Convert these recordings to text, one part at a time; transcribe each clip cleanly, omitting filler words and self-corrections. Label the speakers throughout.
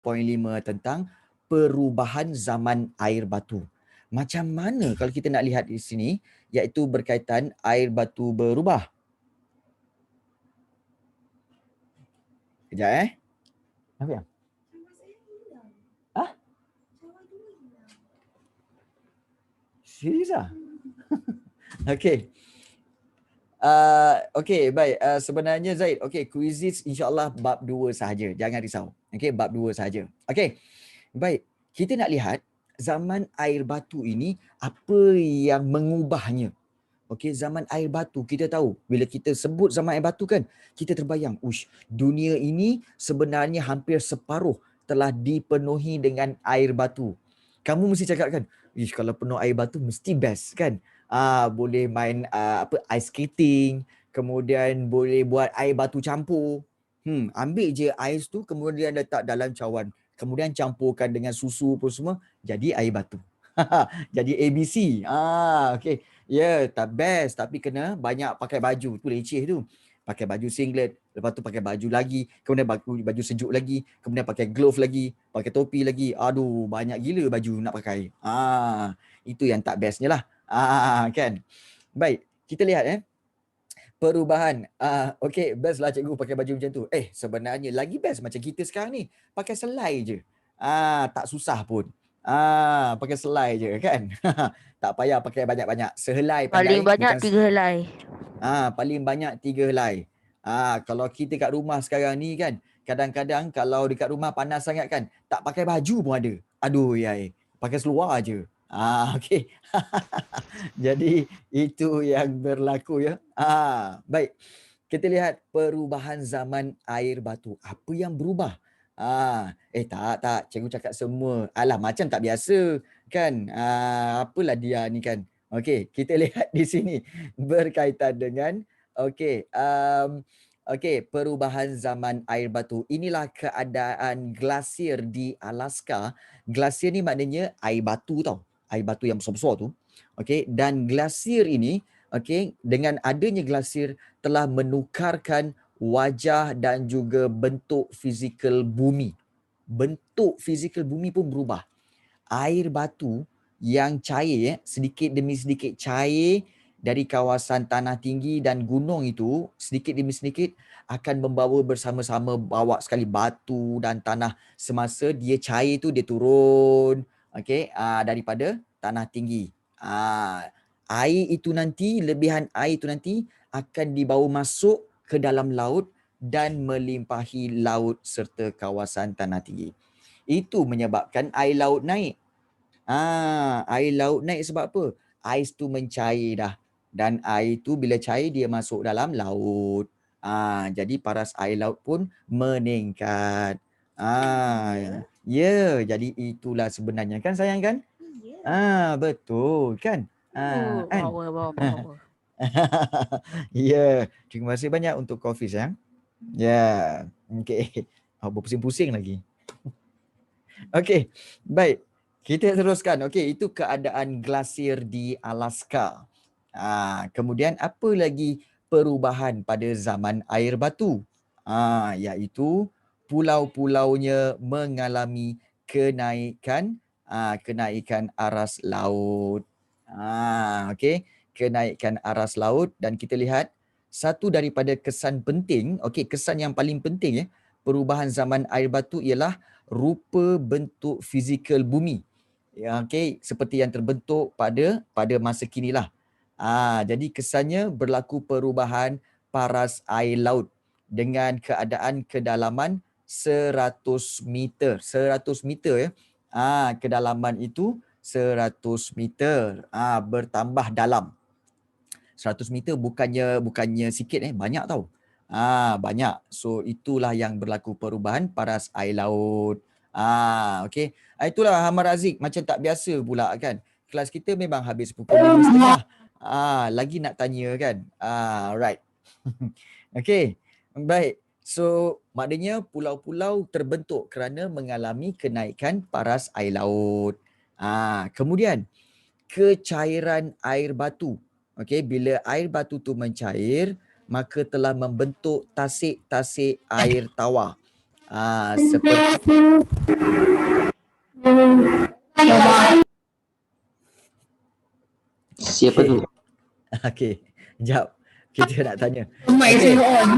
Speaker 1: 2.5 tentang perubahan zaman air batu. Macam mana kalau kita nak lihat di sini, iaitu berkaitan air batu berubah. Kejap Apa yang? Serius ah? Okey. Okey, baik. Sebenarnya Zaid, okey, quizzes insya-Allah bab 2 sahaja. Jangan risau. Okey, bab 2 sahaja. Okey. Baik. Kita nak lihat zaman air batu ini apa yang mengubahnya. Okey, zaman air batu kita tahu bila kita sebut zaman air batu kan, kita terbayang, ush, dunia ini sebenarnya hampir separuh telah dipenuhi dengan air batu. Kamu mesti cakap kan, ish, kalau penuh air batu mesti best kan? Boleh main ice skating, kemudian boleh buat air batu campur. Ambil je ais tu kemudian letak dalam cawan, kemudian campurkan dengan susu pun semua, jadi air batu. Jadi ABC. Okey. Ya, tak best tapi kena banyak pakai baju. Tu leceh tu. Pakai baju singlet, lepas tu pakai baju lagi, kemudian baju sejuk lagi, kemudian pakai glove lagi, pakai topi lagi. Aduh, banyak gila baju nak pakai. Itu yang tak bestnya lah. Kan. Baik, kita lihat perubahan. Okey, best lah cikgu pakai baju macam tu. Sebenarnya lagi best macam kita sekarang ni. Pakai selai je. Tak susah pun. Pakai selai je kan. Tak payah pakai banyak-banyak. Sehelai
Speaker 2: Paling
Speaker 1: pandai.
Speaker 2: banyak 3 helai.
Speaker 1: Paling banyak 3 helai. Kalau kita kat rumah sekarang ni kan, kadang-kadang kalau dekat rumah panas sangat kan, tak pakai baju pun ada. Aduh yai, pakai seluar je. Okey. Jadi itu yang berlaku ya. Baik. Kita lihat perubahan zaman air batu. Apa yang berubah? Tak. Cikgu cakap semua. Alah, macam tak biasa kan. Apalah dia ni kan. Okey, kita lihat di sini berkaitan dengan perubahan zaman air batu. Inilah keadaan glasier di Alaska. Glasier ni maknanya air batu tau. Air batu yang besar-besar tu. Okey, dan glasier ini dengan adanya glasier telah menukarkan wajah dan juga bentuk fizikal bumi. Bentuk fizikal bumi pun berubah. Air batu yang cair sedikit demi sedikit cair dari kawasan tanah tinggi dan gunung itu, sedikit demi sedikit akan membawa bersama-sama, bawa sekali batu dan tanah. Semasa dia cair tu dia turun daripada tanah tinggi. Air itu nanti, lebihan air itu nanti akan dibawa masuk ke dalam laut dan melimpahi laut serta kawasan tanah tinggi. Itu menyebabkan air laut naik. Air laut naik sebab apa? Ais tu mencair dah. Dan air tu bila cair dia masuk dalam laut. Jadi paras air laut pun meningkat. Jadi itulah sebenarnya kan sayang kan? Betul kan? Kan?
Speaker 2: Power.
Speaker 1: Terima kasih banyak untuk kopi sayang. Okey. Berpusing-pusing lagi. Okey, baik. Kita teruskan. Okey, itu keadaan glasier di Alaska. Kemudian apa lagi perubahan pada zaman air batu? Iaitu pulau-pulaunya mengalami kenaikan aras laut. Okey, kenaikan aras laut dan kita lihat satu daripada kesan penting, kesan yang paling penting perubahan zaman air batu ialah rupa bentuk fizikal bumi. Seperti yang terbentuk pada masa kini lah. Jadi kesannya berlaku perubahan paras air laut dengan keadaan kedalaman 100 meter. 100 meter kedalaman itu 100 meter. Bertambah dalam. 100 meter bukannya sikit banyak tau. Banyak. So itulah yang berlaku perubahan paras air laut. Okey. Itulah Hamar Aziz, macam tak biasa pula kan. Kelas kita memang habis pukul 5.30. Lagi nak tanya kan. Right. Okey. Baik. So maknanya pulau-pulau terbentuk kerana mengalami kenaikan paras air laut. Kemudian kecairan air batu. Bila air batu tu mencair, maka telah membentuk tasik-tasik air tawar. Seperti
Speaker 2: Siapa tu?
Speaker 1: okey. Jap. Kita nak tanya.
Speaker 3: Mic
Speaker 1: Okey.
Speaker 3: saya on.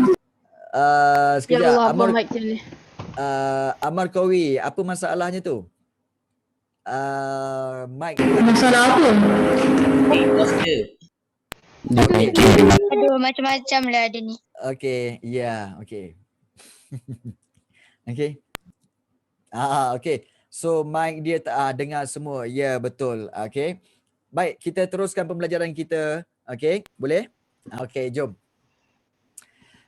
Speaker 4: Ya
Speaker 1: Sekejap.
Speaker 4: Allah, apa mic dia ni?
Speaker 1: Amar Kowi, apa masalahnya tu? Mic.
Speaker 3: Masalah apa?
Speaker 2: Bos dia.
Speaker 5: Aduh, macam-macam lah dia ni.
Speaker 1: Okey, ya, okey. Okey. Okey. So mic dia dengar semua. Ya, betul. Okey. Baik, kita teruskan pembelajaran kita. Okey, boleh? Okey, jom.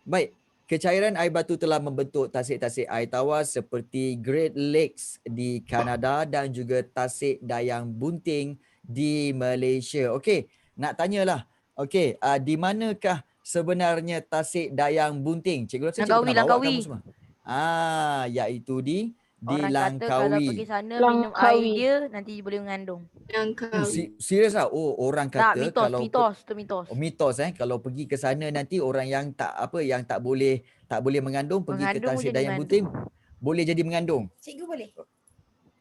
Speaker 1: Baik, kecairan air batu telah membentuk tasik-tasik air tawar seperti Great Lakes di Kanada dan juga tasik Dayang Bunting di Malaysia. Okey, nak tanyalah. Okey, di manakah sebenarnya tasik Dayang Bunting? Cikgu rasa cikgu pernah bawa kamu semua. Iaitu di
Speaker 6: Orang kata kalau
Speaker 1: Langkawi.
Speaker 6: pergi sana minum air
Speaker 4: Langkawi.
Speaker 6: dia nanti boleh mengandung.
Speaker 1: Serius ah? Oh, orang
Speaker 6: Tak,
Speaker 1: kata
Speaker 6: mitos,
Speaker 1: kalau
Speaker 6: mitos.
Speaker 1: mitos kalau pergi ke sana nanti orang yang tak boleh mengandung pergi ke
Speaker 6: Mengandung
Speaker 1: tasik
Speaker 6: jadi
Speaker 1: Dayang
Speaker 6: mengandung.
Speaker 1: Bunting boleh jadi mengandung.
Speaker 5: Cikgu boleh?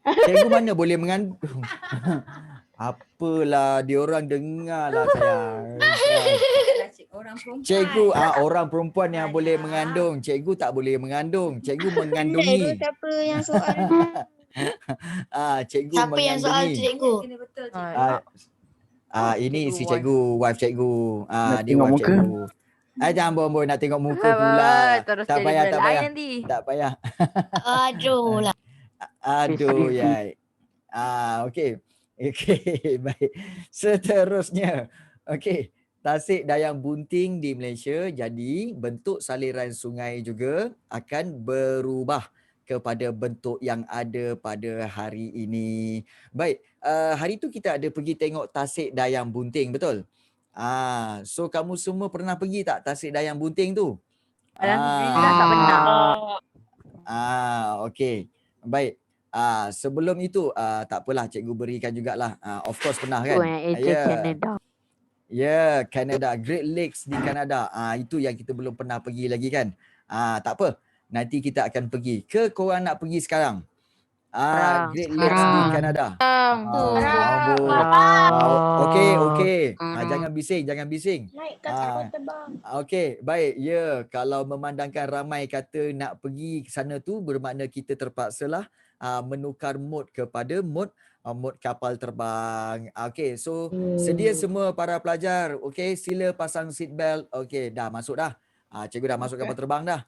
Speaker 1: Cikgu mana boleh mengandung? Apalah dia orang dengarlah sayang.
Speaker 5: Orang perempuan.
Speaker 1: Cikgu orang perempuan yang boleh mengandung, cikgu tak boleh mengandung. Cikgu
Speaker 5: Pandai tu
Speaker 1: mengandungi.
Speaker 5: siapa yang soal.
Speaker 1: Cikgu
Speaker 5: Siapa yang soal tu,
Speaker 1: mengandungi.
Speaker 5: cikgu?
Speaker 6: Betul,
Speaker 1: Ini
Speaker 6: cikgu
Speaker 1: si
Speaker 6: wife.
Speaker 1: cikgu, wife cikgu.
Speaker 2: Nak
Speaker 1: Dia
Speaker 2: tengok
Speaker 1: wife
Speaker 2: muka?
Speaker 1: cikgu. Jangan bohong nak tengok muka pula.
Speaker 6: Terus
Speaker 1: Tak
Speaker 6: jadi
Speaker 1: payah,
Speaker 6: benda
Speaker 1: tak
Speaker 6: lain
Speaker 1: payah.
Speaker 6: nanti.
Speaker 1: Tak payah.
Speaker 5: Aduh lah.
Speaker 1: Aduh, yai. Okey. Okey, baik. Seterusnya. Okey. Tasik Dayang Bunting di Malaysia, jadi bentuk saliran sungai juga akan berubah kepada bentuk yang ada pada hari ini. Baik, hari tu kita ada pergi tengok Tasik Dayang Bunting, betul? So kamu semua pernah pergi tak Tasik Dayang Bunting tu?
Speaker 6: Alhamdulillah tak pernah.
Speaker 1: Okey. Baik. Sebelum itu tak apalah, cikgu berikan jugalah. Of course pernah kan? Ya, Canada, Great Lakes di Kanada. Itu yang kita belum pernah pergi lagi kan? Tak apa. Nanti kita akan pergi. Ke korang nak pergi sekarang? Great Lakes di Kanada. Okey. Jangan bising.
Speaker 5: Naik kat kapal terbang.
Speaker 1: Okey, baik. Ya, kalau memandangkan ramai kata nak pergi ke sana tu, bermakna kita terpaksalah menukar mod kepada mod kapal terbang. Okey, so sedia semua para pelajar. Okey, sila pasang seat belt. Okey, dah masuk dah. Cikgu dah masuk kapal terbang dah.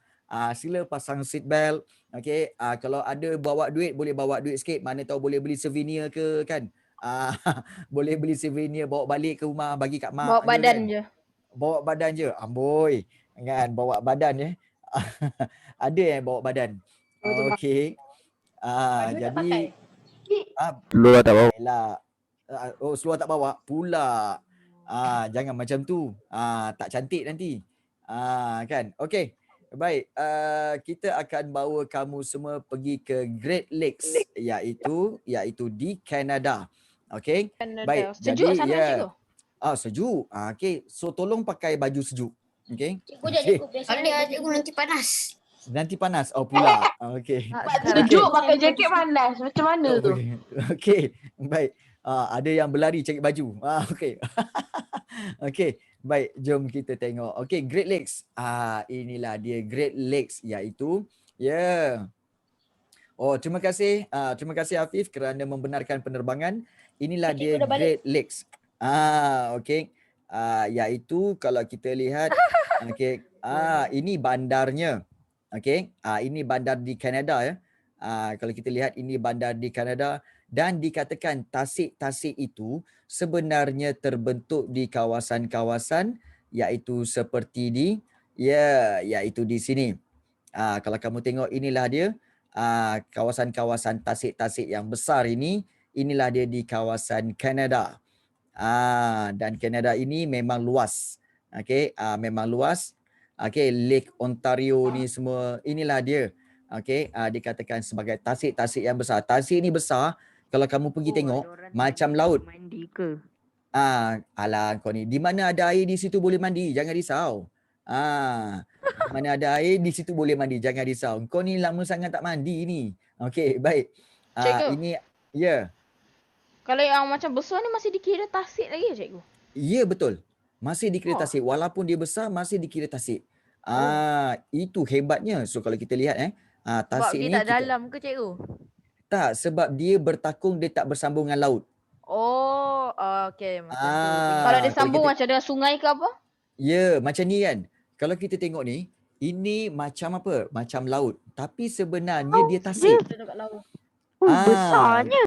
Speaker 1: Sila pasang seat belt. Okey, kalau ada bawa duit, boleh bawa duit sikit. Mana tahu boleh beli souvenir ke kan. Boleh beli souvenir bawa balik ke rumah bagi kat mak.
Speaker 4: Bawa badan
Speaker 1: kan?
Speaker 4: je.
Speaker 1: Bawa badan je. Amboi. Kan bawa badan Ada yang bawa badan. Okey. Jadi
Speaker 2: Luar tak bawa.
Speaker 1: seluar tak bawa pula. Jangan macam tu. Tak cantik nanti. Kan. Okey. Baik, kita akan bawa kamu semua pergi ke Great Lakes iaitu di Kanada. Okey. Baik.
Speaker 4: Sejuk
Speaker 1: jadi
Speaker 4: sana, cikgu?
Speaker 1: sejuk. Okey. So tolong pakai baju sejuk. Okey.
Speaker 5: Cikgu dah cukup biasa. Cikgu nanti panas.
Speaker 1: Nanti panas. Pula. Okey.
Speaker 4: Sejuk pakai jaket panas. Macam mana tu?
Speaker 1: Okey. Baik. Ada yang berlari cari baju. Okey. Okey. Baik, jom kita tengok. Okey, Great Lakes. Inilah dia Great Lakes iaitu terima kasih. Terima kasih Afif kerana membenarkan penerbangan. Inilah dia Great Lakes. Okey. Iaitu kalau kita lihat okey, ini bandarnya. Okey. Ini bandar di Kanada ya. Kalau kita lihat ini bandar di Kanada dan dikatakan tasik-tasik itu sebenarnya terbentuk di kawasan-kawasan iaitu seperti iaitu di sini. Kalau kamu tengok inilah dia kawasan-kawasan tasik-tasik yang besar ini, inilah dia di kawasan Kanada. Dan Kanada ini memang luas. Okey, memang luas. Okey, Lake Ontario ni semua inilah dia. Okey, dikatakan sebagai tasik-tasik yang besar. Tasik ni besar, kalau kamu pergi tengok macam laut.
Speaker 6: Mandi ke?
Speaker 1: Alah kau ni, di mana ada air di situ boleh mandi, jangan risau. Mana ada air di situ boleh mandi, jangan risau. Kau ni lama sangat tak mandi ni. Okey, baik.
Speaker 3: Cikgu.
Speaker 1: Ini ya.
Speaker 3: Kalau yang macam besar ni masih dikira tasik lagi cikgu?
Speaker 1: Ya, betul. Masih dikira tasik walaupun dia besar masih dikira tasik. Itu hebatnya. So kalau kita lihat
Speaker 6: Sebab
Speaker 1: tasik
Speaker 6: dia
Speaker 1: ni
Speaker 6: tak dalam ke cikgu?
Speaker 1: tak, sebab dia bertakung, dia tak bersambung dengan laut.
Speaker 6: Oh, okey. Macam tu.
Speaker 3: Kalau dia
Speaker 1: kalau
Speaker 3: sambung
Speaker 1: kita-
Speaker 3: macam dengan sungai ke apa?
Speaker 1: Ya, macam ni kan. Kalau kita tengok ni, ini macam apa? Macam laut. Tapi sebenarnya dia tasik.
Speaker 3: Dekat laut.
Speaker 6: Besarnya.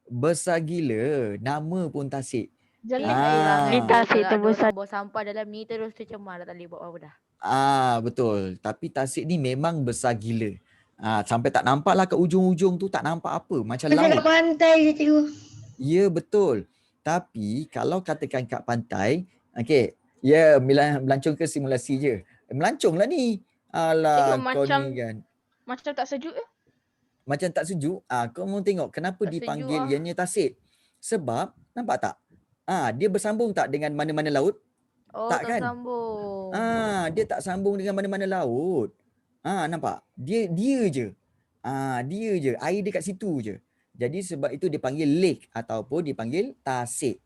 Speaker 1: Besar gila. Nama pun tasik.
Speaker 3: Jalan
Speaker 6: Air lah.
Speaker 1: Ah.
Speaker 6: Ni tasik
Speaker 4: Kalau
Speaker 6: terbesar.
Speaker 4: ada
Speaker 6: Bawa sampah dalam ni terus tercemar dah, tak boleh buat apa dah.
Speaker 1: Betul. Tapi tasik ni memang besar gila. Sampai tak nampak lah kat ujung-ujung tu, tak nampak apa. Macam
Speaker 5: Macam
Speaker 1: laut.
Speaker 5: kat pantai je cikgu.
Speaker 1: Ya, betul. Tapi kalau katakan kat pantai, okey. Ya, melancong ke simulasi je. Melancong lah ni. Alah,
Speaker 3: Cikgu,
Speaker 1: kau
Speaker 3: macam-
Speaker 1: ni kan.
Speaker 3: Macam tak sejuk ya?
Speaker 1: Macam tak sejuk. Kau mau tengok kenapa
Speaker 6: Tak
Speaker 1: dipanggil
Speaker 6: sejuk
Speaker 1: ianya tasik? Sebab, nampak tak? Dia bersambung tak dengan mana-mana laut?
Speaker 6: Oh,
Speaker 1: Tak kan?
Speaker 6: tersambung.
Speaker 1: Dia tak sambung dengan mana-mana laut. Nampak? Dia je. Dia je. Air dia kat situ je. Jadi sebab itu dipanggil lake ataupun dipanggil tasik.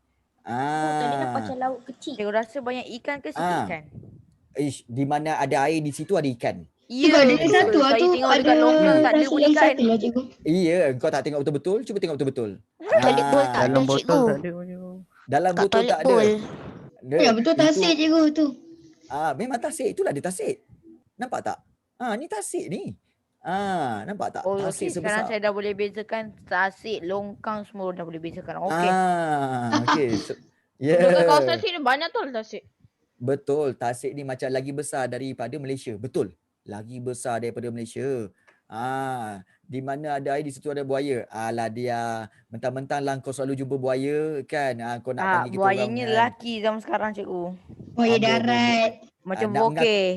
Speaker 5: Tadi nampak macam laut kecil.
Speaker 6: Cikgu rasa banyak ikan ke sikit
Speaker 1: Ah.
Speaker 6: ikan?
Speaker 1: Di mana ada air di situ ada ikan.
Speaker 5: Cikgu ada
Speaker 6: betul.
Speaker 5: satu
Speaker 6: Saya
Speaker 5: tu
Speaker 6: tengok
Speaker 5: ada
Speaker 6: dekat longkang tak ada
Speaker 5: tasik
Speaker 6: pun
Speaker 5: yang
Speaker 6: ikan.
Speaker 5: satu lah cikgu.
Speaker 1: Iya, kau tak tengok betul-betul? Cuba tengok betul-betul.
Speaker 5: Toilet bowl tak ada
Speaker 2: Dalam botol
Speaker 5: cikgu.
Speaker 2: tak ada.
Speaker 1: Dalam
Speaker 5: Kat
Speaker 1: botol
Speaker 5: toilet
Speaker 1: tak ada.
Speaker 5: bowl. Ya betul
Speaker 1: Itu-
Speaker 5: tasik cikgu tu.
Speaker 1: Memang tasik. Itulah dia tasik. Nampak tak? Ni tasik ni. Nampak tak?
Speaker 6: Oh,
Speaker 1: Tasik
Speaker 6: okey. Sekarang
Speaker 1: sebesar.
Speaker 6: saya dah boleh bezakan tasik, longkang semua dah boleh bezakan. Okey.
Speaker 1: Okey.
Speaker 3: Dekat kawasan sini banyak tu tasik.
Speaker 1: Betul. Tasik ni macam lagi besar daripada Malaysia. Betul. Lagi besar daripada Malaysia. Di mana ada air di situ ada buaya. Alah dia. Mentang-mentang lah kau selalu jumpa buaya kan. Kau nak panggil kita orang.
Speaker 6: Buayanya lelaki zaman sekarang cikgu.
Speaker 5: Buaya
Speaker 1: Amboi,
Speaker 5: darat.
Speaker 6: Macam
Speaker 1: nak
Speaker 6: bokeh.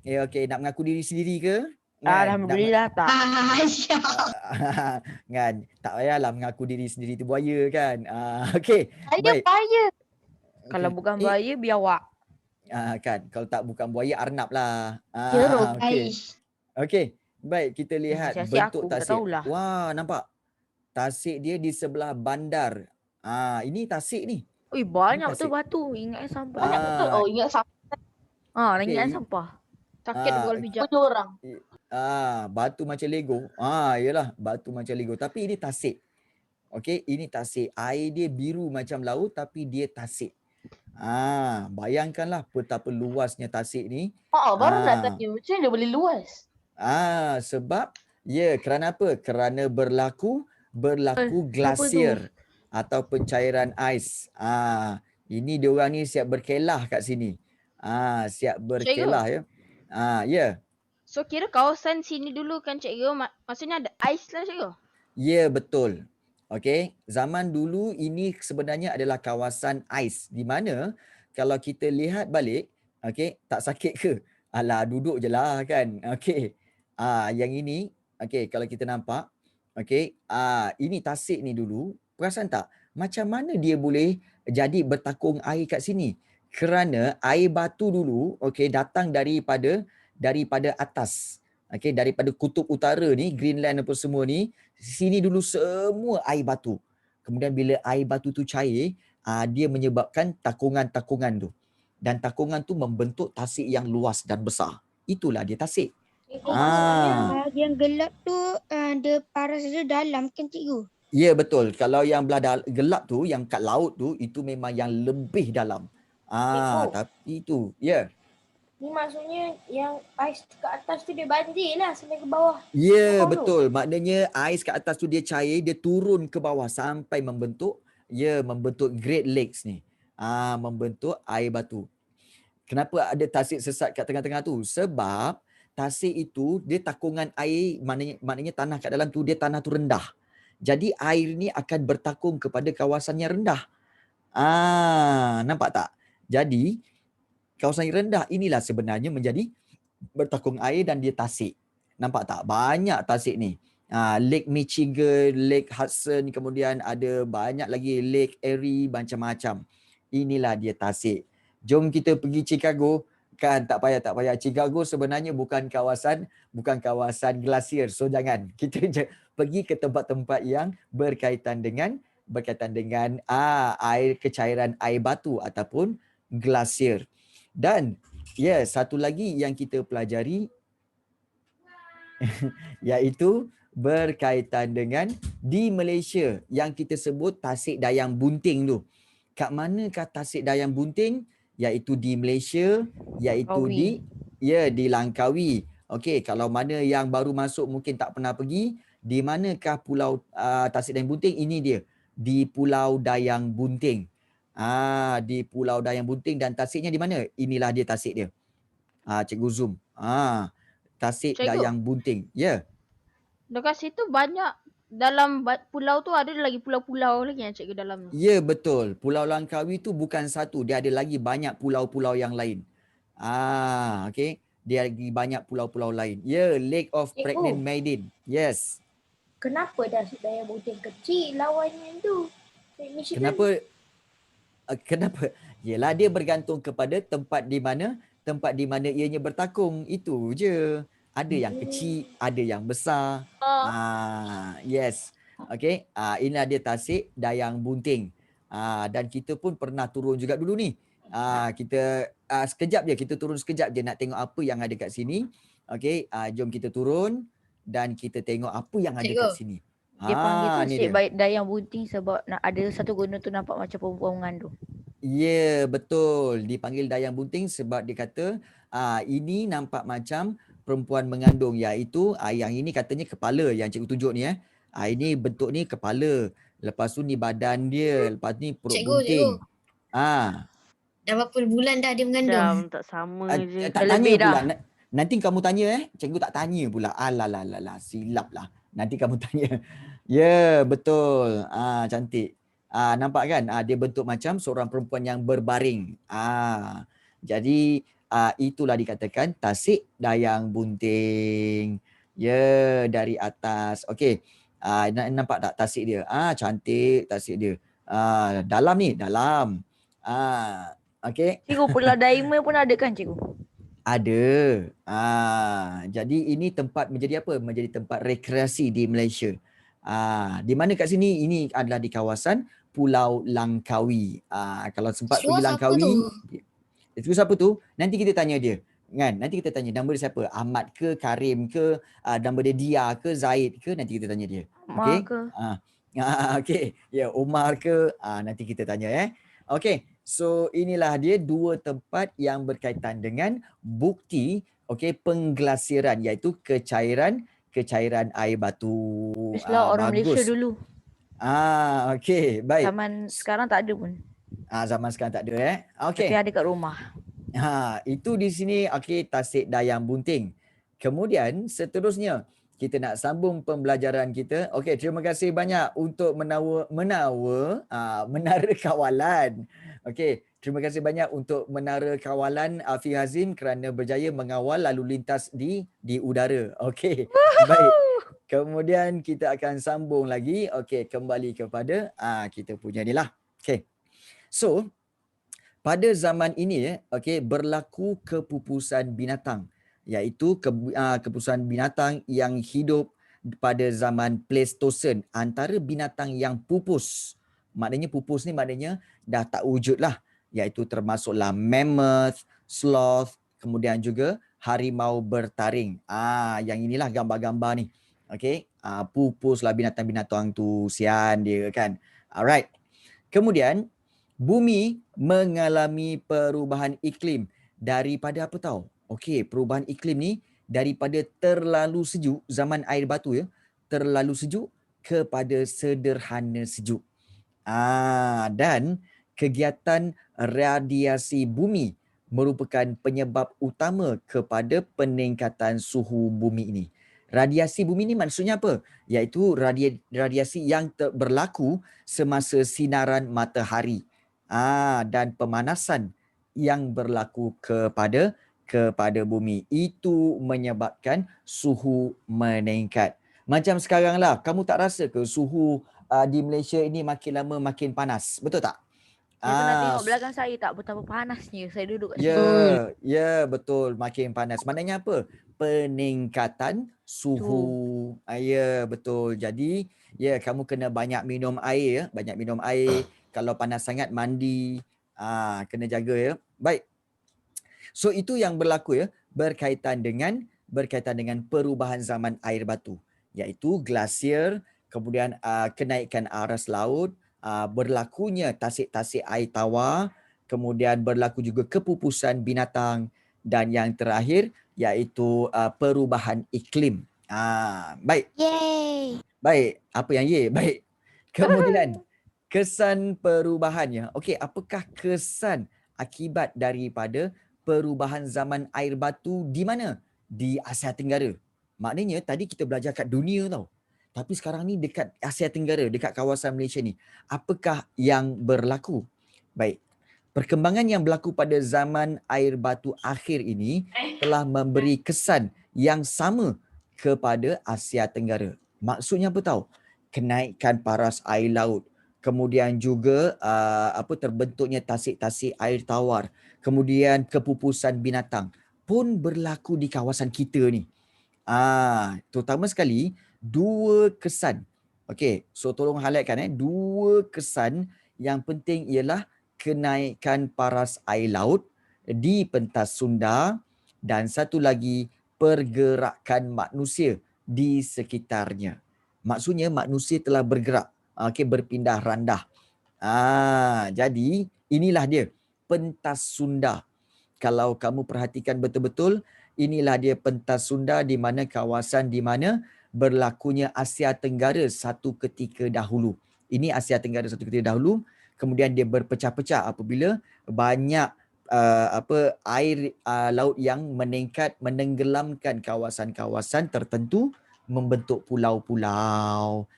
Speaker 1: Okey. Nak mengaku diri sendiri ke? Kan?
Speaker 6: Alhamdulillah tak.
Speaker 5: Aisyah.
Speaker 1: Kan? Tak payahlah mengaku diri sendiri tu buaya kan. Okey. Baik.
Speaker 4: Bahaya.
Speaker 6: Kalau
Speaker 1: Okey.
Speaker 6: bukan buaya, biawak.
Speaker 1: Kan. Kalau tak bukan buaya, arnab lah.
Speaker 5: Jeruk.
Speaker 1: Okey. Okey. Baik, kita lihat
Speaker 6: Siasat
Speaker 1: bentuk
Speaker 6: aku, tak
Speaker 1: tasik.
Speaker 6: tahulah.
Speaker 1: Wah, nampak? Tasik dia di sebelah bandar. Ini tasik ni.
Speaker 6: Ui, banyak
Speaker 1: tasik.
Speaker 6: tu batu. Ingat sampah.
Speaker 4: Banyak betul. Oh, ingat siapa
Speaker 6: Ingat
Speaker 1: Okey.
Speaker 6: sampah.
Speaker 3: Sakit
Speaker 1: Ah,
Speaker 3: buat bijak.
Speaker 4: punya orang.
Speaker 1: Batu macam Lego. Yalah, batu macam Lego. Tapi ini tasik. Okey, ini tasik. Air dia biru macam laut tapi dia tasik. Bayangkanlah betapa luasnya tasik ni.
Speaker 4: Baru nak
Speaker 1: Ah.
Speaker 4: tanya. Macam mana dia boleh luas?
Speaker 1: Sebab kerana apa? Kerana berlaku
Speaker 6: apa
Speaker 1: glasier atau pencairan ais. Ini diorang ni siap berkelah kat sini. Siap berkelah ya. Ya.
Speaker 3: So kira kawasan sini dulu kan cikgu, maksudnya ada ais lah cikgu?
Speaker 1: Ya, betul. Okey, zaman dulu ini sebenarnya adalah kawasan ais di mana kalau kita lihat balik, okey, tak sakit ke? Alah, duduk je lah kan. Okey. Yang ini, okey, kalau kita nampak, okey, ini tasik ni dulu, perasan tak? Macam mana dia boleh jadi bertakung air kat sini? Kerana air batu dulu, okey, datang daripada atas. Okey, daripada kutub utara ni, Greenland apa semua ni, sini dulu semua air batu. Kemudian bila air batu tu cair, dia menyebabkan takungan-takungan tu. Dan takungan tu membentuk tasik yang luas dan besar. Itulah dia tasik.
Speaker 5: Bahagian gelap tu ada paras dia dalam kan cikgu?
Speaker 1: Ya, betul. Kalau yang belah gelap tu, yang kat laut tu, itu memang yang lebih dalam. Tapi itu, ya.
Speaker 5: Ni maksudnya yang ais kat atas tu dia banjir lah sampai ke bawah.
Speaker 1: Ya,
Speaker 5: Oh,
Speaker 1: betul. Maknanya ais kat atas tu dia cair, dia turun ke bawah sampai membentuk Great Lakes ni. Membentuk air batu. Kenapa ada tasik sesat kat tengah-tengah tu? Sebab tasik itu dia takungan air, maknanya tanah kat dalam tu, dia tanah tu rendah. Jadi air ni akan bertakung kepada kawasan yang rendah. Nampak tak? Jadi kawasan yang rendah inilah sebenarnya menjadi bertakung air dan dia tasik. Nampak tak? Banyak tasik ni. Lake Michigan, Lake Hudson, kemudian ada banyak lagi Lake Erie, macam-macam. Inilah dia tasik. Jom kita pergi Chicago. Kan tak payah. Chicago sebenarnya bukan kawasan glasier. So jangan. Kita pergi ke tempat-tempat yang berkaitan dengan cairan air batu ataupun glasier. Dan satu lagi yang kita pelajari iaitu berkaitan dengan di Malaysia yang kita sebut Tasik Dayang Bunting tu. Kat manakah Tasik Dayang Bunting? Iaitu di Malaysia, iaitu di Langkawi. Okey, kalau mana yang baru masuk mungkin tak pernah pergi, di manakah pulau Tasik Dayang Bunting? Ini dia, di Pulau Dayang Bunting. Di Pulau Dayang Bunting, dan tasiknya di mana? Inilah dia tasik dia. Cikgu zoom. Tasik
Speaker 3: Cikgu.
Speaker 1: Dayang Bunting. Ya.
Speaker 3: Dekat situ banyak, dalam pulau tu ada lagi pulau-pulau lagi yang cikgu dalam tu.
Speaker 1: Ya, betul. Pulau Langkawi tu bukan satu, dia ada lagi banyak pulau-pulau yang lain. Okey. Dia lagi banyak pulau-pulau lain. Ya, Lake of Pregnant Maiden. Yes.
Speaker 5: Kenapa Tasik Dayang Bunting kecil lawannya tu?
Speaker 1: Kenapa? Yelah, dia bergantung kepada tempat di mana ianya bertakung. Itu je. Ada yang kecil, ada yang besar. Yes. Okey. Inilah dia Tasik Dayang Bunting. Dan kita pun pernah turun juga dulu ni. Kita sekejap je, kita turun sekejap je nak tengok apa yang ada kat sini. Okey, jom kita turun dan kita tengok apa yang ada kat sini.
Speaker 6: Dia panggil tu
Speaker 1: Ni
Speaker 6: Tasik
Speaker 1: dia.
Speaker 6: Dayang Bunting sebab ada satu gunung tu nampak macam perempuan mengandung.
Speaker 1: Ya, betul. Dipanggil Dayang Bunting sebab dia kata ini nampak macam perempuan mengandung, iaitu yang ini katanya kepala yang cikgu tunjuk ni ini bentuk ni kepala. Lepas tu ni badan dia, lepas ni perut bunting.
Speaker 5: Dah berapa bulan dah dia mengandung?
Speaker 6: Tak sama je.
Speaker 1: Tak tanya pula. Nanti kamu tanya cikgu tak tanya pula. Alah, silap lah. Nanti kamu tanya. Ya, betul. Cantik. Nampak kan? Dia bentuk macam seorang perempuan yang berbaring. Jadi itulah dikatakan Tasik Dayang Bunting. Ya, dari atas. Okey. Nampak tak tasik dia? Cantik tasik dia. Dalam ni, dalam. Okey.
Speaker 6: Cikgu, Pulau Diamond pun ada kan cikgu?
Speaker 1: Ada. Jadi ini tempat menjadi apa? Menjadi tempat rekreasi di Malaysia. Di mana kat sini? Ini adalah di kawasan Pulau Langkawi. Kalau sempat pergi Langkawi. Itu siapa tu? Nanti kita tanya dia. Kan? Nanti kita tanya nama dia siapa? Ahmad ke, Karim ke, nama dia Dia ke, Zaid ke, nanti kita tanya dia. Okey. Okey. Ya, Omar ke, nanti kita tanya Okey. So inilah dia dua tempat yang berkaitan dengan bukti pengglasiran, iaitu kecairan air batu.
Speaker 6: Biasalah orang Malaysia dulu.
Speaker 1: Okey, baik.
Speaker 6: Zaman sekarang tak ada pun.
Speaker 1: Zaman sekarang tak ada Okey.
Speaker 6: Tapi ada kat rumah.
Speaker 1: Itu di sini Tasik Dayang Bunting. Kemudian seterusnya kita nak sambung pembelajaran kita. Okey, terima kasih banyak untuk Menara Kawalan. Okey, terima kasih banyak untuk Menara Kawalan Afi Hazim kerana berjaya mengawal lalu lintas di udara. Okey. Baik. Kemudian kita akan sambung lagi. Okey, kembali kepada kita punya ni lah. Okey. So, pada zaman ini berlaku kepupusan binatang, iaitu kepupusan binatang yang hidup pada zaman Pleistocene, antara binatang yang pupus. Maknanya pupus ni maknanya dah tak wujud lah, iaitu termasuklah mammoth, sloth, kemudian juga harimau bertaring. Yang inilah gambar-gambar ni. Okey, pupuslah binatang-binatang tu, sian dia kan. Alright. Kemudian bumi mengalami perubahan iklim daripada apa tahu? Okey, perubahan iklim ni daripada terlalu sejuk, zaman air batu terlalu sejuk kepada sederhana sejuk. Dan kegiatan radiasi bumi merupakan penyebab utama kepada peningkatan suhu bumi ini. Radiasi bumi ni maksudnya apa? Iaitu radiasi yang berlaku semasa sinaran matahari. Dan pemanasan yang berlaku kepada bumi itu menyebabkan suhu meningkat. Macam sekarang lah, kamu tak rasa ke suhu di Malaysia ini makin lama makin panas? Betul tak?
Speaker 6: Saya pernah
Speaker 1: Ah,
Speaker 6: tengok belakang saya tak betapa panasnya saya duduk kat
Speaker 1: ya,
Speaker 6: sini.
Speaker 1: ya betul, makin panas. Maknanya apa? Peningkatan suhu. Ya, betul. Jadi, ya kamu kena banyak minum air ya, banyak minum air. Kalau panas sangat mandi. Kena jaga ya. Baik. So itu yang berlaku ya, berkaitan dengan perubahan zaman air batu, iaitu glasier, kemudian kenaikan aras laut, berlakunya tasik-tasik air tawar, kemudian berlaku juga kepupusan binatang, dan yang terakhir iaitu perubahan iklim. Baik.
Speaker 5: Yeay.
Speaker 1: Baik, apa yang ye? Baik. Kemudian kesan perubahannya. Okey, apakah kesan akibat daripada perubahan zaman air batu di mana? Di Asia Tenggara. Maknanya tadi kita belajar kat dunia tau. Tapi sekarang ni dekat Asia Tenggara, dekat kawasan Malaysia ni. Apakah yang berlaku? Baik. Perkembangan yang berlaku pada zaman air batu akhir ini telah memberi kesan yang sama kepada Asia Tenggara. Maksudnya apa tahu? Kenaikan paras air laut. Kemudian juga terbentuknya tasik-tasik air tawar. Kemudian kepupusan binatang pun berlaku di kawasan kita ni. Terutama sekali dua kesan. Okey, so tolong highlightkan dua kesan yang penting ialah kenaikan paras air laut di pentas Sunda dan satu lagi pergerakan manusia di sekitarnya. Maksudnya manusia telah bergerak, berpindah randah. Jadi inilah dia pentas Sunda. Kalau kamu perhatikan betul-betul, inilah dia pentas Sunda di mana kawasan di mana berlakunya Asia Tenggara satu ketika dahulu. Ini Asia Tenggara satu ketika dahulu, kemudian dia berpecah-pecah apabila banyak air laut yang meningkat menenggelamkan kawasan-kawasan tertentu, membentuk pulau-pulau.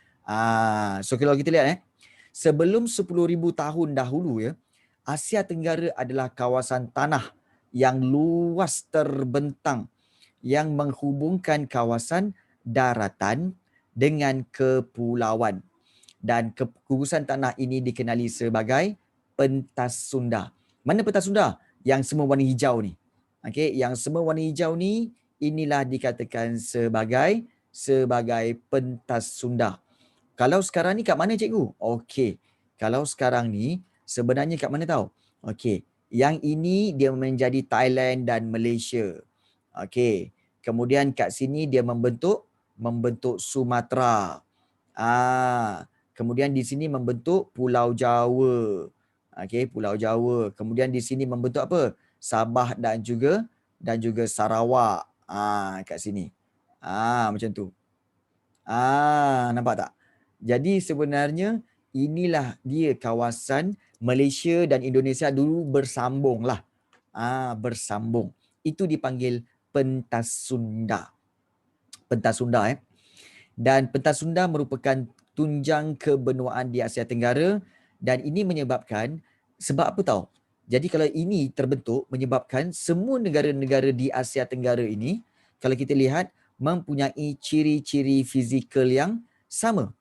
Speaker 1: So kalau kita lihat sebelum 10,000 tahun dahulu ya, Asia Tenggara adalah kawasan tanah yang luas terbentang yang menghubungkan kawasan daratan dengan kepulauan. Dan gugusan tanah ini dikenali sebagai pentas Sunda. Mana pentas Sunda? Yang semua warna hijau ni. Okey, yang semua warna hijau ni inilah dikatakan sebagai pentas Sunda. Kalau sekarang ni kat mana cikgu? Okey. Kalau sekarang ni sebenarnya kat mana tahu? Okey. Yang ini dia menjadi Thailand dan Malaysia. Okey. Kemudian kat sini dia membentuk Sumatera. Kemudian di sini membentuk Pulau Jawa. Okey, Pulau Jawa. Kemudian di sini membentuk apa? Sabah dan juga Sarawak. Kat sini. Macam tu. Nampak tak? Jadi sebenarnya inilah dia kawasan Malaysia dan Indonesia dulu bersambung lah. Bersambung. Itu dipanggil pentas Sunda. Pentas Sunda Dan pentas Sunda merupakan tunjang kebenuaan di Asia Tenggara dan ini menyebabkan, sebab apa tahu? Jadi kalau ini terbentuk menyebabkan semua negara-negara di Asia Tenggara ini, kalau kita lihat, mempunyai ciri-ciri fizikal yang sama.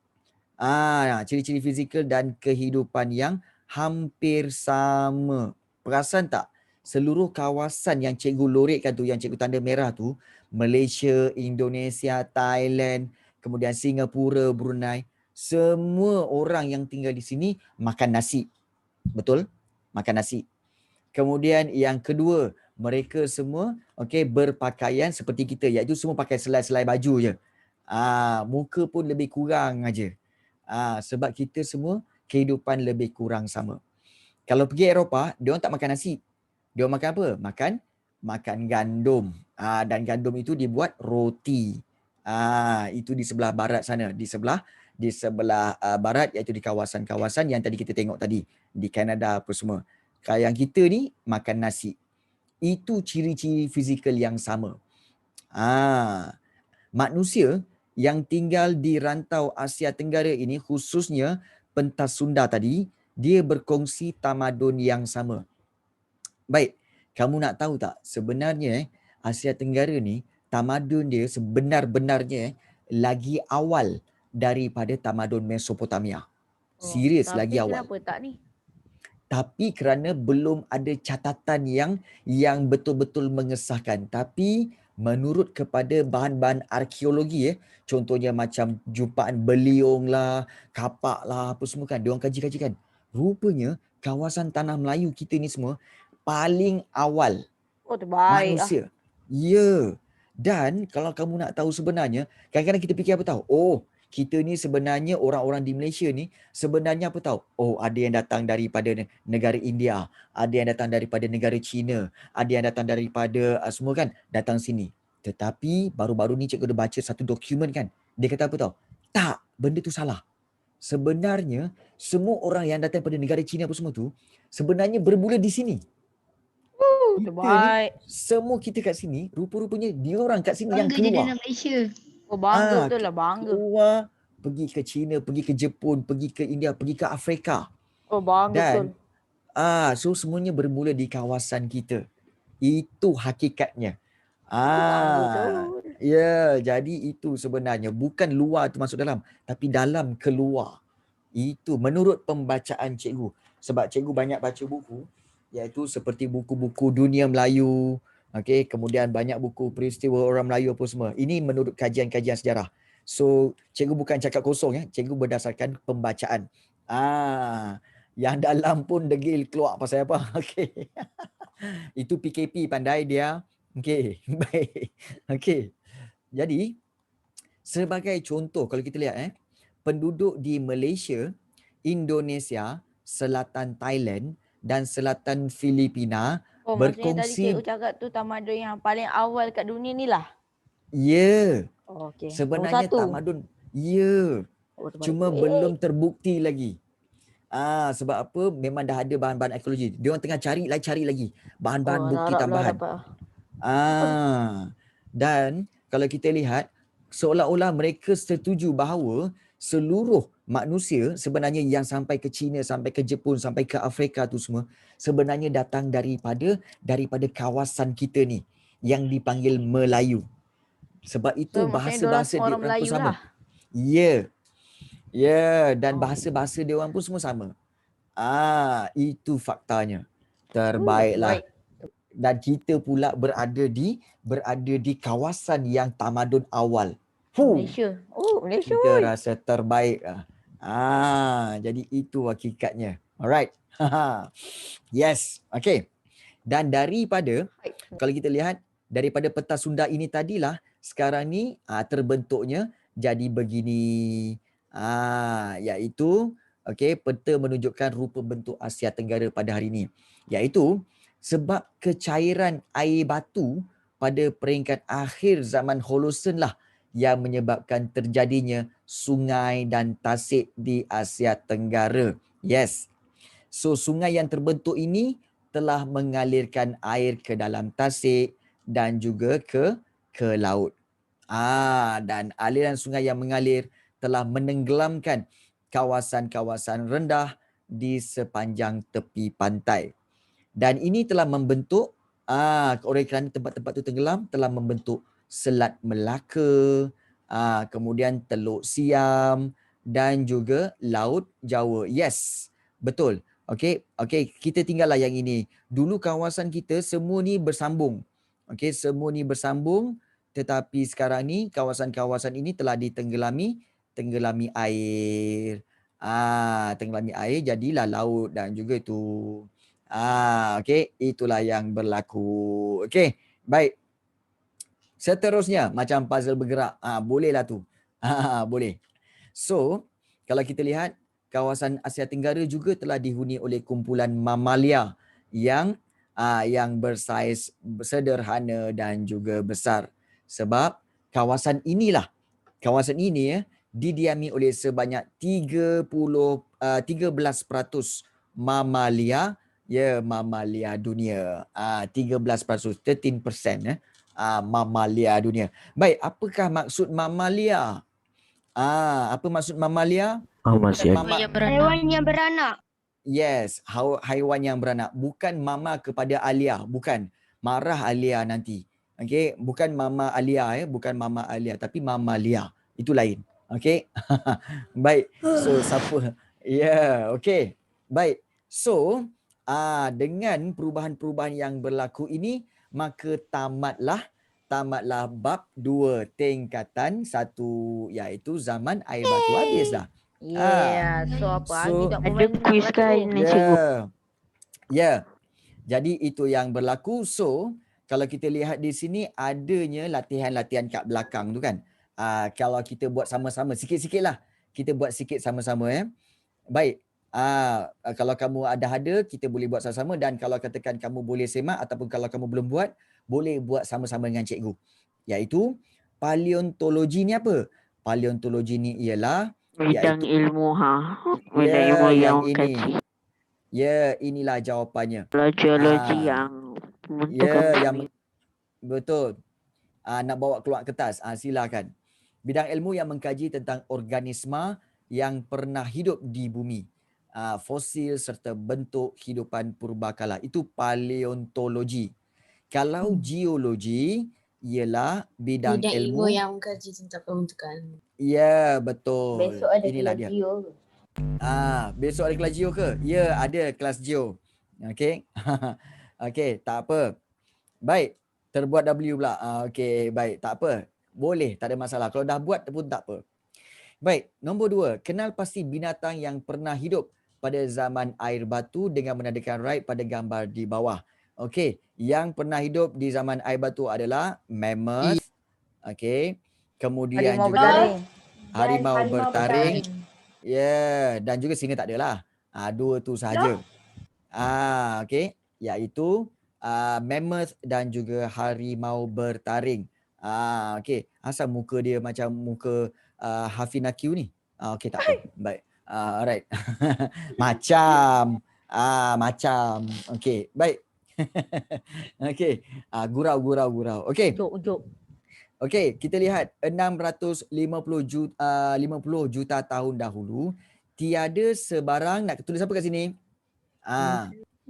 Speaker 1: Ciri-ciri fizikal dan kehidupan yang hampir sama. Perasan tak? Seluruh kawasan yang cikgu lorikkan tu, yang cikgu tanda merah tu, Malaysia, Indonesia, Thailand, kemudian Singapura, Brunei, semua orang yang tinggal di sini makan nasi. Betul? Makan nasi. Kemudian yang kedua, mereka semua berpakaian seperti kita, iaitu semua pakai selai-selai baju je. Muka pun lebih kurang aja. Sebab kita semua kehidupan lebih kurang sama. Kalau pergi Eropah, dia orang tak makan nasi. Dia orang makan apa? Makan gandum. Dan gandum itu dibuat roti. Itu di sebelah barat sana, di sebelah barat, iaitu di kawasan-kawasan yang tadi kita tengok tadi, di Kanada apa semua. Yang kita ni makan nasi. Itu ciri-ciri fizikal yang sama. Manusia yang tinggal di rantau Asia Tenggara ini, khususnya pentas Sunda tadi, dia berkongsi tamadun yang sama. Baik, kamu nak tahu tak sebenarnya Asia Tenggara ni tamadun dia sebenar-benarnya lagi awal daripada tamadun Mesopotamia. Serius, lagi awal.
Speaker 6: Tapi kenapa tak ni?
Speaker 1: Tapi kerana belum ada catatan yang betul-betul mengesahkan. Tapi menurut kepada bahan-bahan arkeologi, contohnya macam jumpaan beliung lah, kapak lah, apa semua kan, diorang kaji-kaji kan. Rupanya kawasan tanah Melayu kita ni semua paling awal
Speaker 6: Oh terbaik lah.
Speaker 1: manusia. Ya. Dan kalau kamu nak tahu sebenarnya, kadang-kadang kita fikir apa tahu? Oh, kita ni sebenarnya orang-orang di Malaysia ni sebenarnya apa tahu? Oh, ada yang datang daripada negara India, ada yang datang daripada negara China, ada yang datang daripada semua kan datang sini. Tetapi baru-baru ni cikgu ada baca satu dokumen kan. Dia kata apa tahu? Tak, benda tu salah. Sebenarnya semua orang yang datang daripada negara China apa semua tu sebenarnya bermula di sini. Kita ni,
Speaker 6: Terbaik.
Speaker 1: semua kita kat sini, rupa-rupanya dia orang kat sini yang
Speaker 5: Bangga jadi
Speaker 1: keluar.
Speaker 5: anak Malaysia.
Speaker 6: Oh bangga
Speaker 1: Ah,
Speaker 6: betul lah bangga.
Speaker 1: Keluar, pergi ke China, pergi ke Jepun, pergi ke India, pergi ke Afrika.
Speaker 6: Oh bangga betul.
Speaker 1: Dan so semuanya bermula di kawasan kita. Itu hakikatnya.
Speaker 6: Bangga
Speaker 1: Ah,
Speaker 6: betul.
Speaker 1: ya, jadi itu sebenarnya bukan luar tu masuk dalam, tapi dalam keluar. Itu menurut pembacaan cikgu. Sebab cikgu banyak baca buku, iaitu seperti buku-buku dunia Melayu, okey, kemudian banyak buku peristiwa orang Melayu apa semua. Ini menurut kajian-kajian sejarah. So, cikgu bukan cakap kosong ya, cikgu berdasarkan pembacaan. Yang dalam pun degil keluar pasal apa. Okey. Itu PKP pandai dia. Okey, baik. Okey. Jadi, sebagai contoh kalau kita lihat penduduk di Malaysia, Indonesia, selatan Thailand dan selatan Filipina
Speaker 6: Oh maksudnya tadi
Speaker 1: berkongsi.
Speaker 6: cikgu cakap tu tamadun yang paling awal kat dunia ni lah.
Speaker 1: Ya,
Speaker 6: Oh okey.
Speaker 1: sebenarnya
Speaker 6: Nombor 1.
Speaker 1: tamadun. Ya,
Speaker 6: Oh, terbaik.
Speaker 1: cuma belum terbukti lagi. Sebab apa? Memang dah ada bahan-bahan arkeologi. Dia orang tengah cari lagi bahan-bahan bukti
Speaker 6: harap lah
Speaker 1: tambahan.
Speaker 6: dapat.
Speaker 1: Dan kalau kita lihat, seolah-olah mereka setuju bahawa seluruh manusia sebenarnya yang sampai ke China, sampai ke Jepun, sampai ke Afrika tu semua sebenarnya datang daripada kawasan kita ni yang dipanggil Melayu. Sebab itu
Speaker 6: So maksudnya diorang
Speaker 1: bahasa-bahasa
Speaker 6: semua
Speaker 1: dia
Speaker 6: orang
Speaker 1: orang pun
Speaker 6: Melayu
Speaker 1: sama.
Speaker 6: lah.
Speaker 1: Ya, dan bahasa-bahasa dia orang pun semua sama. Itu faktanya. Terbaiklah.
Speaker 6: Baik.
Speaker 1: Dan kita pula berada di kawasan yang tamadun awal.
Speaker 6: Malaysia. Oh Malaysia.
Speaker 1: Kita rasa terbaik. Jadi itu hakikatnya. Alright. Yes. Okay. Dan daripada, kalau kita lihat, daripada peta Sunda ini tadilah, sekarang ni terbentuknya jadi begini. Iaitu, peta menunjukkan rupa bentuk Asia Tenggara pada hari ini. Iaitu, sebab kecairan air batu pada peringkat akhir zaman Holosen lah yang menyebabkan terjadinya sungai dan tasik di Asia Tenggara. Yes. So sungai yang terbentuk ini telah mengalirkan air ke dalam tasik dan juga ke laut. Dan aliran sungai yang mengalir telah menenggelamkan kawasan-kawasan rendah di sepanjang tepi pantai. Dan ini telah membentuk, oleh kerana tempat-tempat itu tenggelam, telah membentuk Selat Melaka, kemudian Teluk Siam dan juga Laut Jawa. Yes, betul. Okey, kita tinggallah yang ini. Dulu kawasan kita semua ni bersambung. Okey, semua ni bersambung, tetapi sekarang ni kawasan-kawasan ini telah tenggelami air. Tenggelami air jadilah laut dan juga itu. Okey, itulah yang berlaku. Okey, baik. Seterusnya macam puzzle bergerak. Bolehlah tu. Boleh. So, kalau kita lihat kawasan Asia Tenggara juga telah dihuni oleh kumpulan mamalia yang bersaiz sederhana dan juga besar. Sebab kawasan ini didiami oleh sebanyak 13% mamalia. Ya, mamalia dunia. 13%, mamalia dunia. Baik, apakah maksud mamalia? Apa maksud mamalia?
Speaker 5: Haiwan yang beranak.
Speaker 1: Yes, haiwan yang beranak. Bukan mama kepada Alia, bukan. Marah Alia nanti. Okey, bukan mama Alia bukan mama Alia, tapi mamalia. Itu lain. Okey. Baik. So siapa? okey. Baik. So dengan perubahan-perubahan yang berlaku ini, maka tamatlah bab 2 tingkatan 1, iaitu zaman air batu habis dah.
Speaker 6: Yeah. So apa lagi
Speaker 1: So
Speaker 6: tak
Speaker 4: Ada
Speaker 6: momentum nak
Speaker 4: quiz
Speaker 6: baca
Speaker 4: kan
Speaker 6: tu?
Speaker 4: ni cikgu?
Speaker 1: Ya. Jadi itu yang berlaku. So kalau kita lihat di sini adanya latihan-latihan kat belakang tu kan. Kalau kita buat sama-sama sikit-sikit lah. Kita buat sikit sama-sama ya. Baik. Kalau kamu ada kita boleh buat sama-sama, dan kalau katakan kamu boleh semak ataupun kalau kamu belum buat, boleh buat sama-sama dengan cikgu. Iaitu paleontologi ni apa? Paleontologi ni ialah
Speaker 4: Bidang ilmu Bidang
Speaker 1: Ya,
Speaker 4: ilmu
Speaker 1: yang
Speaker 4: yang
Speaker 1: ini.
Speaker 4: mengkaji.
Speaker 1: Ya, inilah jawapannya.
Speaker 4: Geologi
Speaker 1: Ah,
Speaker 4: yang membentukkan
Speaker 1: Ya,
Speaker 4: bumi.
Speaker 1: betul. Nak bawa keluar kertas. Silakan. Bidang ilmu yang mengkaji tentang organisma yang pernah hidup di bumi. Fosil serta bentuk hidupan purbakala. Itu paleontologi. Kalau geologi ialah bidang ilmu
Speaker 7: yang mengkaji tentang pembentukan.
Speaker 1: Ya, betul.
Speaker 6: Besok ada
Speaker 1: Inilah
Speaker 6: kelas
Speaker 1: dia.
Speaker 6: Geo.
Speaker 1: Besok ada kelas Geo ke? Ya, ada kelas Geo. Okey. Okey, tak apa. Baik, terbuat W pula. Okey, baik, tak apa. Boleh, tak ada masalah. Kalau dah buat pun tak apa. Baik, nombor 2. Kenal pasti binatang yang pernah hidup pada zaman air batu dengan menandakan right pada gambar di bawah. Okey, yang pernah hidup di zaman air batu adalah mammoth. Okey. Kemudian
Speaker 6: Harimau
Speaker 1: juga
Speaker 6: bertaring.
Speaker 1: harimau bertaring. Ya, dan juga singa tak adalah. Dua tu sahaja. Okey, iaitu mammoth dan juga harimau bertaring. Okey, asal muka dia macam muka Hafinakiu ni. Okey, tak apa. Baik. Alright. Macam okey, baik. Okey. Gurau. Okey.
Speaker 6: Jok.
Speaker 1: Okey, kita lihat 650 juta tahun dahulu tiada sebarang, nak tulis apa kat sini?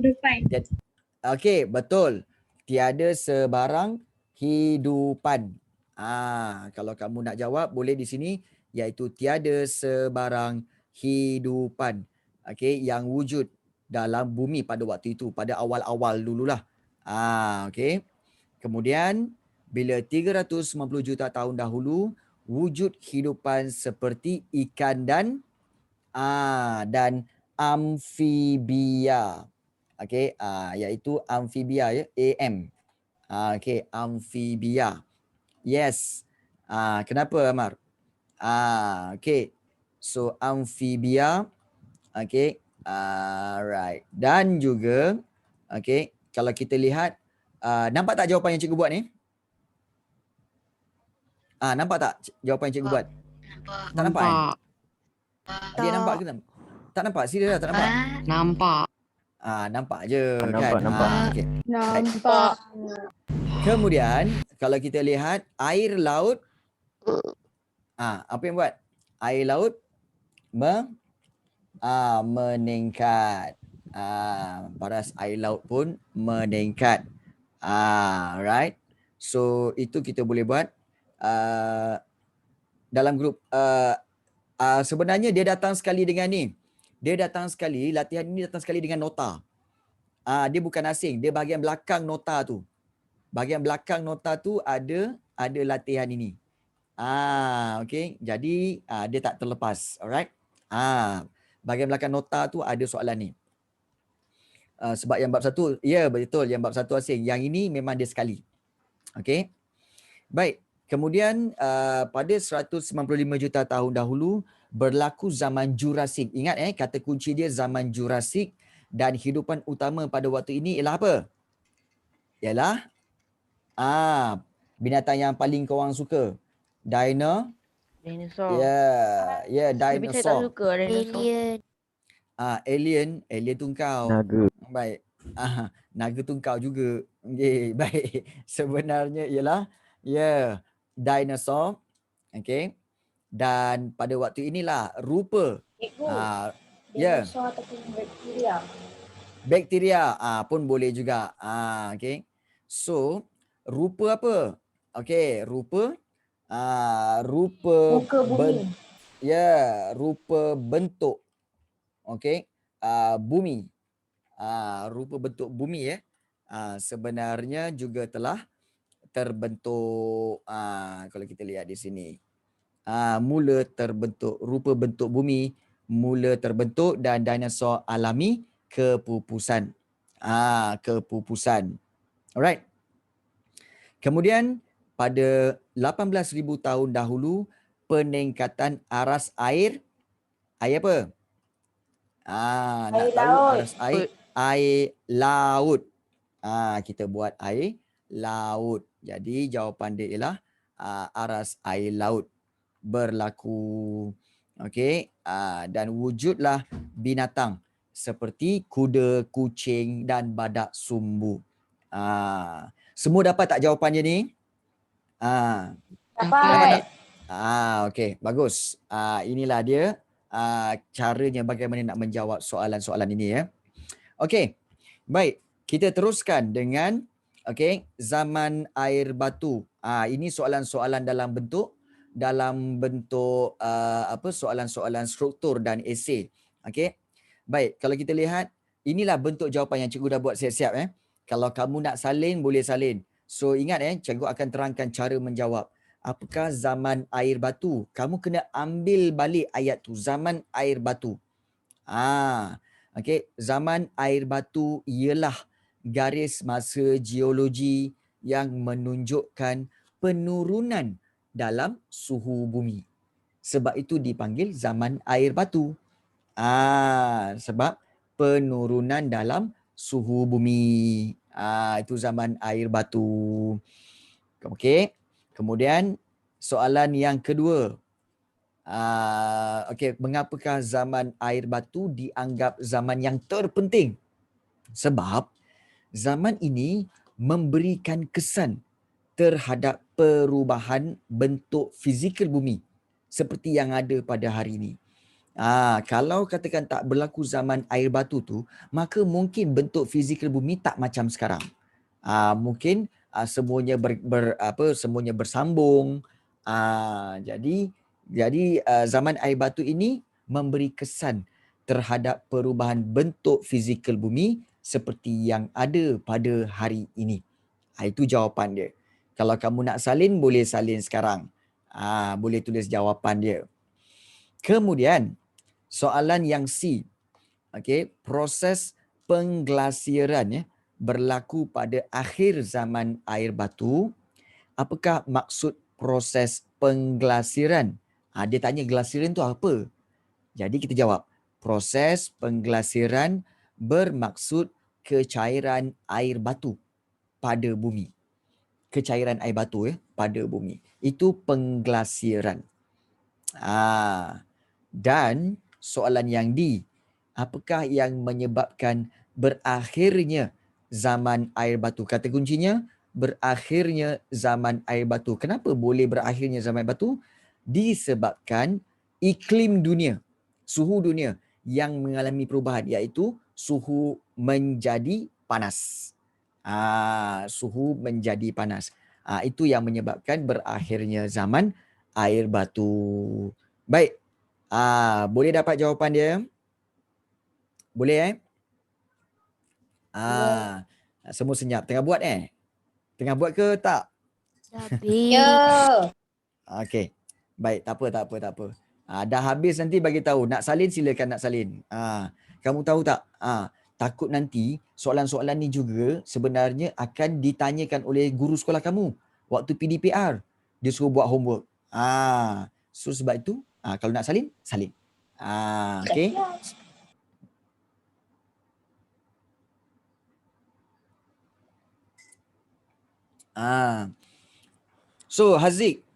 Speaker 5: Depan.
Speaker 1: Okey, betul. Tiada sebarang hidupan. Kalau kamu nak jawab boleh di sini, iaitu tiada sebarang hidupan. Okey, yang wujud dalam bumi pada waktu itu, pada awal-awal dululah. Okey. Kemudian bila 350 juta tahun dahulu, wujud hidupan seperti ikan dan amfibia. Okey, iaitu amfibia ya, AM. Okey, amfibia. Yes. Kenapa Amar? Okey. So amfibia. Okey. Right. Dan juga okey, kalau kita lihat nampak tak jawapan yang cikgu buat ni? Nampak tak jawapan yang cikgu buat? Tak nampak kan? Adik nampak ke tak? Tak nampak? Serius lah tak nampak?
Speaker 7: Nampak.
Speaker 1: Nampak je
Speaker 2: Nampak,
Speaker 1: kan?
Speaker 2: nampak.
Speaker 1: Okay.
Speaker 5: Nampak.
Speaker 1: Kemudian kalau kita lihat air laut, apa yang buat? Air laut meningkat. Paras air laut pun meningkat. Right. So itu kita boleh buat dalam grup. Sebenarnya dia datang sekali dengan ni. Latihan ini datang sekali dengan nota. Dia bukan asing. Dia bahagian belakang nota tu. Bahagian belakang nota tu ada latihan ini. Okay. Jadi dia tak terlepas. Alright. Bahagian belakang nota tu ada soalan ni. Sebab yang bab 1, ya betul, yang bab 1 asing. Yang ini memang dia sekali. Okay. Baik. Kemudian pada 195 juta tahun dahulu berlaku zaman Jurasik. Ingat kata kunci dia zaman Jurasik, dan hidupan utama pada waktu ini ialah apa? Ialah binatang yang paling korang suka.
Speaker 6: Dinosaur.
Speaker 1: Ya,
Speaker 6: Tapi saya tak
Speaker 1: dinosaur.
Speaker 6: suka dinosaur.
Speaker 1: Alien tu kau.
Speaker 2: Naga.
Speaker 1: Baik. Naga tu kau juga. Okay, baik. Sebenarnya ialah dinosaur. Okay. Dan pada waktu inilah rupa.
Speaker 5: Dinosaur ataupun bakteria.
Speaker 1: Bakteria pun boleh juga. Okay. So, rupa apa? Okay, rupa
Speaker 5: Muka bumi.
Speaker 1: Rupa bentuk. Okay. Bumi. rupa bentuk bumi ya, sebenarnya juga telah terbentuk. Kalau kita lihat di sini, mula terbentuk, rupa bentuk bumi mula terbentuk dan dinosaur alami kepupusan. Kepupusan. Alright. Kemudian pada 18,000 tahun dahulu, peningkatan aras air apa? Nak tahu aras air laut. Kita buat air laut. Jadi jawapan dia ialah aras air laut berlaku. Okey, dan wujudlah binatang seperti kuda, kucing dan badak sumbu. Semua dapat tak jawapannya ni? Dapat tak? Okey, bagus. Inilah dia caranya bagaimana nak menjawab soalan-soalan ini ya. Okey. Baik, kita teruskan dengan zaman air batu. Ini soalan-soalan dalam bentuk soalan-soalan struktur dan esei. Okey. Baik, kalau kita lihat, inilah bentuk jawapan yang cikgu dah buat siap-siap Kalau kamu nak salin, boleh salin. So ingat cikgu akan terangkan cara menjawab. Apakah zaman air batu? Kamu kena ambil balik ayat tu, zaman air batu. Zaman air batu ialah garis masa geologi yang menunjukkan penurunan dalam suhu bumi. Sebab itu dipanggil zaman air batu. Sebab penurunan dalam suhu bumi. Itu zaman air batu. Okey. Kemudian soalan yang kedua. Mengapakah zaman air batu dianggap zaman yang terpenting? Sebab zaman ini memberikan kesan terhadap perubahan bentuk fizikal bumi seperti yang ada pada hari ini. Kalau katakan tak berlaku zaman air batu tu, maka mungkin bentuk fizikal bumi tak macam sekarang. Mungkin semuanya semuanya bersambung. Jadi zaman air batu ini memberi kesan terhadap perubahan bentuk fizikal bumi seperti yang ada pada hari ini. Itu jawapan dia. Kalau kamu nak salin, boleh salin sekarang. Boleh tulis jawapan dia. Kemudian, soalan yang C. Proses pengglasiran berlaku pada akhir zaman air batu. Apakah maksud proses pengglasiran? Dia tanya glasiran tu apa? Jadi kita jawab. Proses pengglasiran bermaksud kecairan air batu pada bumi. Kecairan air batu pada bumi. Itu pengglasiran. Dan soalan yang D. Apakah yang menyebabkan berakhirnya zaman air batu? Kata kuncinya, berakhirnya zaman air batu. Kenapa boleh berakhirnya zaman air batu? Disebabkan iklim dunia, suhu dunia yang mengalami perubahan, iaitu suhu menjadi panas. Suhu menjadi panas. Itu yang menyebabkan berakhirnya zaman air batu. Baik. Boleh dapat jawapan dia? Boleh semua senyap. Tengah buat Tengah buat ke tak? Okey. Baik, tak apa. Dah habis nanti bagi tahu. Nak salin silakan nak salin. Kamu tahu tak? Takut nanti soalan-soalan ni juga sebenarnya akan ditanyakan oleh guru sekolah kamu waktu PDPR. Dia suruh buat homework. So sebab itu kalau nak salin, salin. Okey. So Haziq,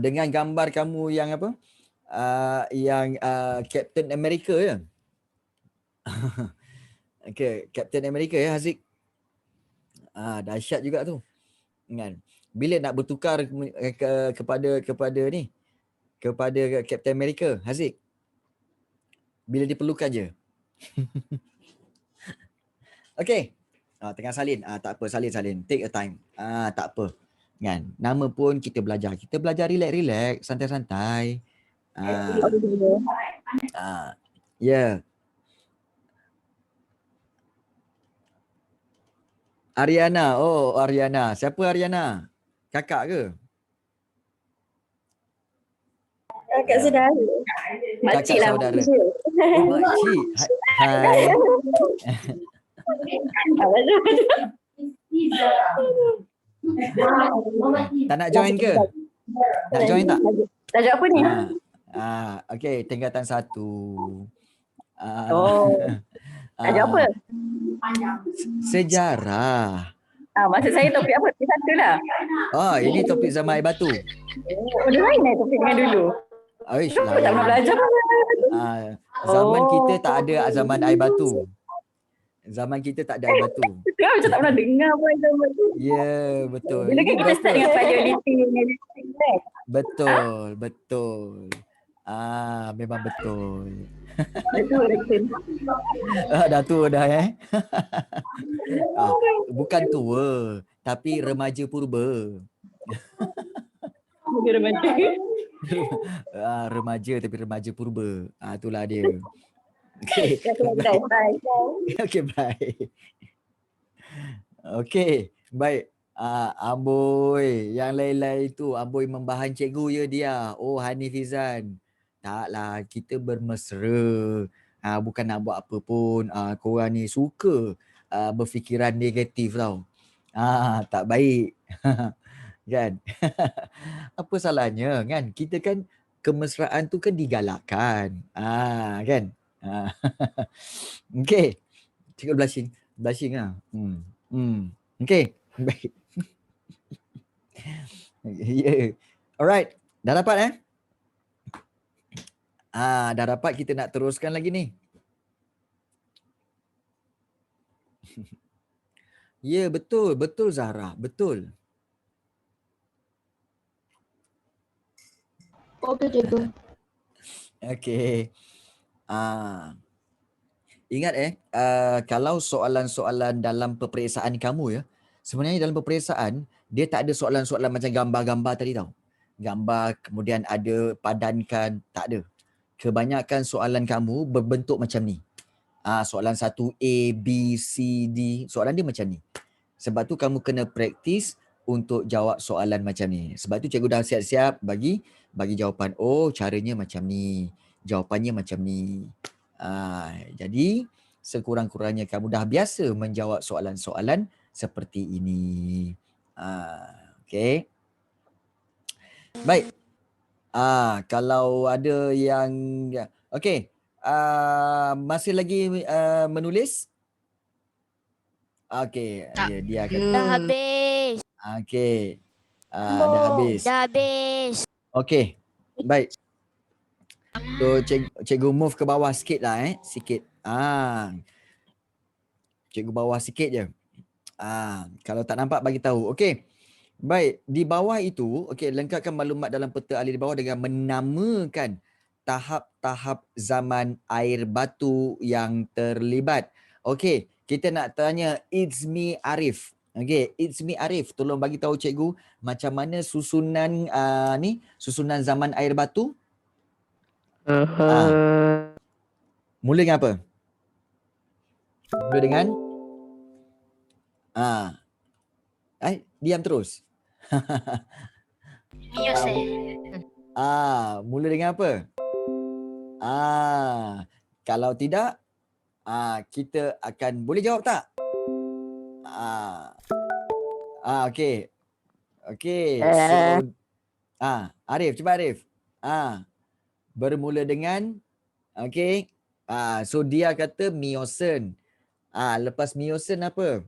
Speaker 1: dengan gambar kamu yang apa? Yang Captain America ya. Okey, Captain America ya Haziq. Dahsyat juga tu. Kan? Bila nak bertukar kepada ni, kepada Captain America, Haziq? Bila diperlukan je. Okey. Tengah salin. Tak apa, salin. Take a time. Tak apa. Kan? Nama pun kita belajar. Kita belajar relax, santai-santai. Ya. Ariana. Oh, Ariana. Siapa Ariana? Kakak ke?
Speaker 8: Kakak saudara. Makcik
Speaker 1: Kakak
Speaker 8: lah.
Speaker 1: saudara.
Speaker 8: makcik.
Speaker 1: Oh, makcik. Hai. Tak nak join ke? Nak join tak?
Speaker 8: Tajuk apa ni?
Speaker 1: Okey, tingkatan 1.
Speaker 8: Oh. Tajuk apa?
Speaker 1: Sejarah.
Speaker 8: Maksud saya topik apa? Topik satu lah.
Speaker 1: Ini topik zaman air batu.
Speaker 8: Dia lain lah topik dengan dulu.
Speaker 1: Aish,
Speaker 8: Tak pernah belajar.
Speaker 1: zaman kita tak ada zaman air batu. Zaman kita tak ada air batu.
Speaker 8: Itu kan macam tak pernah dengar pun zaman tu.
Speaker 1: Ya, betul.
Speaker 8: Bila kan
Speaker 1: Ini
Speaker 8: kita start dengan paleolithic.
Speaker 1: Betul. Memang betul.
Speaker 8: Betul.
Speaker 1: Dah tua dah bukan tua, tapi remaja purba.
Speaker 8: Remaja.
Speaker 1: Remaja tapi remaja purba. Itulah dia. Okey. Okey, baik. Okey, baik. Amboi, yang lain-lain tu amboi membahan cikgu ya dia. Oh, Hanif Izan. Taklah, kita bermesra. Bukan nak buat apa pun. Korang ni suka berfikiran negatif tau. Tak baik. Kan? Apa salahnya kan? Kita kan kemesraan tu kan digalakkan. Kan? Okey. Cikgu blushing lah. Okey. Baik. Yeah. Alright. Dah dapat dah dapat, kita nak teruskan lagi ni. Ya, betul Zahra, betul.
Speaker 5: Okey, cikgu.
Speaker 1: Okey. Ingat kalau soalan-soalan dalam peperiksaan kamu ya, sebenarnya dalam peperiksaan dia tak ada soalan-soalan macam gambar-gambar tadi tau. Gambar kemudian ada padankan, tak ada. Kebanyakan soalan kamu berbentuk macam ni. Soalan 1A, B, C, D. Soalan dia macam ni. Sebab tu kamu kena praktis untuk jawab soalan macam ni. Sebab tu cikgu dah siap-siap bagi jawapan. Oh, caranya macam ni. Jawapannya macam ni. Jadi sekurang-kurangnya kamu dah biasa menjawab soalan-soalan seperti ini. Okey. Baik. Kalau ada yang okey. Masih lagi menulis? Okey, dia kata
Speaker 3: Dah habis.
Speaker 1: okey. Dah habis.
Speaker 3: Dah habis.
Speaker 1: Okey. Baik. So cikgu move ke bawah sikit lah sikit. Cikgu bawah sikit je. Kalau tak nampak bagi tahu. Okey. Baik, di bawah itu, okey, lengkapkan maklumat dalam peta alih di bawah dengan menamakan tahap-tahap zaman air batu yang terlibat. Okey, kita nak tanya It's Me Arif. Okey, It's Me Arif, tolong bagi tahu cikgu macam mana susunan susunan zaman air batu? Mula dengan apa? Mula dengan diam terus. Mula dengan apa? Kalau tidak, kita akan boleh jawab tak? Okey. Okey. So, Arif, cuba Arif. Bermula dengan okey. So dia kata Miocene. Lepas Miocene apa?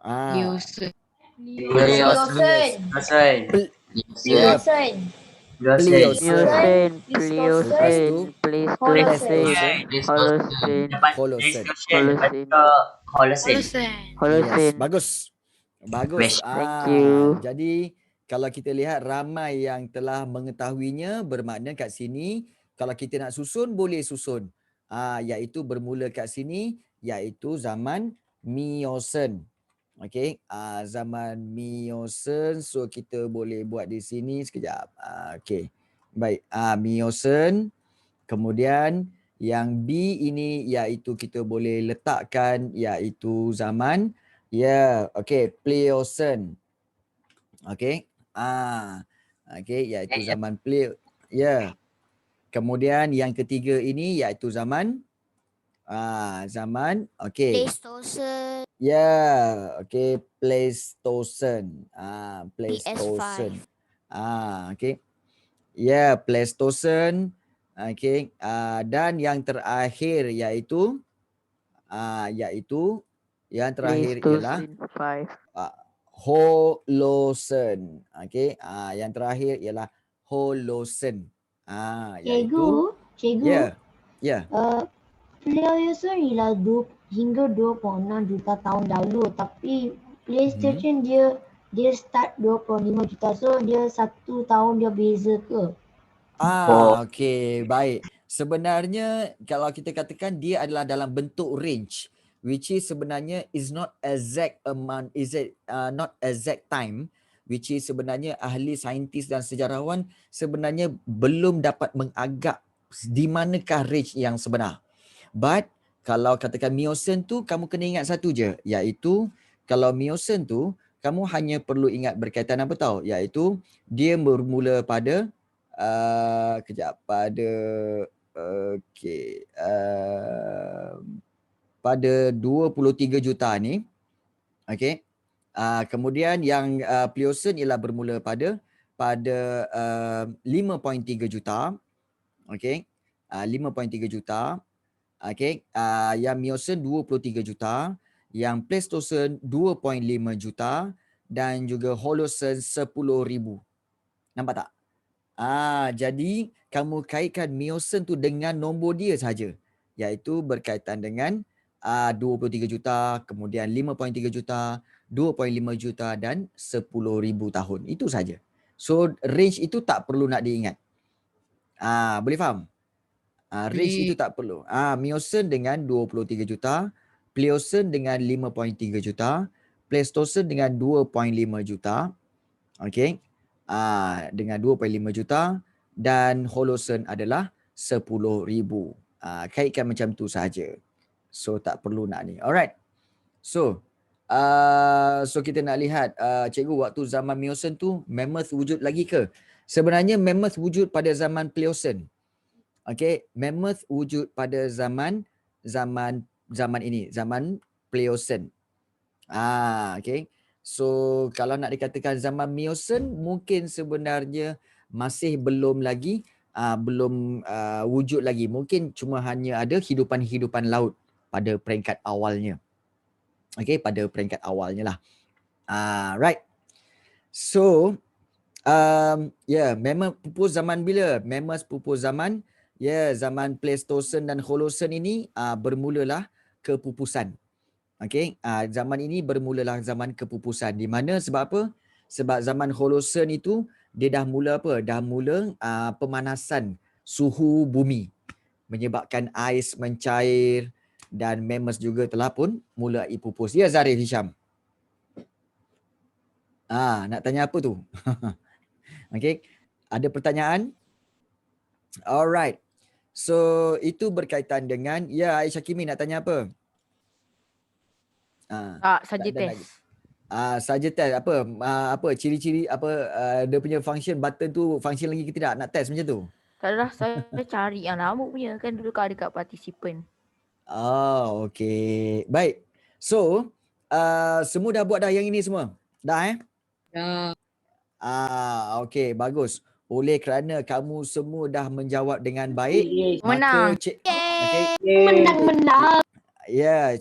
Speaker 7: Miocene.
Speaker 1: Yes, bagus.
Speaker 4: Thank you.
Speaker 1: Jadi kalau kita lihat ramai yang telah mengetahuinya, bermakna kat sini kalau kita nak susun boleh susun. Iaitu bermula kat sini iaitu zaman Miocene. Okey, zaman Miocene, so kita boleh buat di sini sekejap. Okey. Baik, Miocene. Kemudian yang B ini iaitu kita boleh letakkan iaitu zaman Ya, okey, Pliocene. Okey. Okey, iaitu zaman ya. Kemudian yang ketiga ini iaitu zaman okey.
Speaker 5: Pleistocene,
Speaker 1: Ya, okey, Pleistocene. Pleistocene.
Speaker 5: PS5.
Speaker 1: Okey. Ya, Pleistocene. Okey. Dan yang terakhir iaitu yang terakhir ialah
Speaker 6: Pleistocene 5.
Speaker 1: Holocene. Okey. Yang terakhir ialah Holocene. Iaitu
Speaker 5: Cikgu,
Speaker 1: ya.
Speaker 5: Pliocene ialah hingga 2.6 juta tahun lalu, tapi PlayStation dia start 25 juta. So dia 1 tahun dia beza ke?
Speaker 1: Okey, baik. Sebenarnya kalau kita katakan dia adalah dalam bentuk range, which is sebenarnya is not exact amount, not exact time, which is sebenarnya ahli saintis dan sejarawan sebenarnya belum dapat mengagak di manakah range yang sebenar. But kalau katakan Miocene tu kamu kena ingat satu je, iaitu kalau Miocene tu kamu hanya perlu ingat berkaitan apa tahu, iaitu dia bermula pada pada 23 juta ni. Okey. Kemudian yang Pliocene ialah bermula pada 5.3 juta. Okey. 5.3 juta. Okey. Yang Miocene 23 juta, yang Pleistocene 2.5 juta dan juga Holocene 10,000. Nampak tak? Jadi kamu kaitkan Miocene tu dengan nombor dia saja, iaitu berkaitan dengan 23 juta, kemudian 5.3 juta, 2.5 juta dan 10,000 tahun. Itu saja. So range itu tak perlu nak diingat. Boleh faham? Range itu tak perlu. Miocene dengan 23 juta, Pliocene dengan 5.3 juta, Pleistocene dengan 2.5 juta. Okey. Dengan 2.5 juta dan Holocene adalah 10,000. Kaitkan macam tu saja. So tak perlu nak ni. Alright. So kita nak lihat cikgu waktu zaman Miocene tu mammoth wujud lagi ke? Sebenarnya mammoth wujud pada zaman Pliocene. Okey, mammoth wujud pada zaman ini, zaman Pliocene. Okey. So kalau nak dikatakan zaman Miocene mungkin sebenarnya masih belum lagi wujud lagi. Mungkin cuma hanya ada hidupan laut pada peringkat awalnya. Okey, pada peringkat awalnya lah. Right. So memang pupus zaman bila? Mammoth pupus zaman zaman Pleistocene dan Holocene ini bermulalah kepupusan. Okey, zaman ini bermulalah zaman kepupusan. Di mana sebab apa? Sebab zaman Holocene itu dia dah mula apa? Dah mula pemanasan suhu bumi menyebabkan ais mencair dan mammoth juga telah pun mulai pupus. Ya Zarif Hisham. Nak tanya apa tu? Okey, ada pertanyaan? Alright. So itu berkaitan dengan Aisyah Kimi nak tanya apa?
Speaker 6: Saja test.
Speaker 1: Saja test apa ciri-ciri dia punya function button tu function lagi ke tidak, nak test macam tu?
Speaker 6: Tak adalah, saya cari yang lama punya kan dulu kat dekat participant.
Speaker 1: Okey. Baik. So semua dah buat dah yang ini semua? Dah
Speaker 7: Ya.
Speaker 1: Okey, bagus. Oleh kerana kamu semua dah menjawab dengan baik,
Speaker 6: Menang.
Speaker 5: Menang.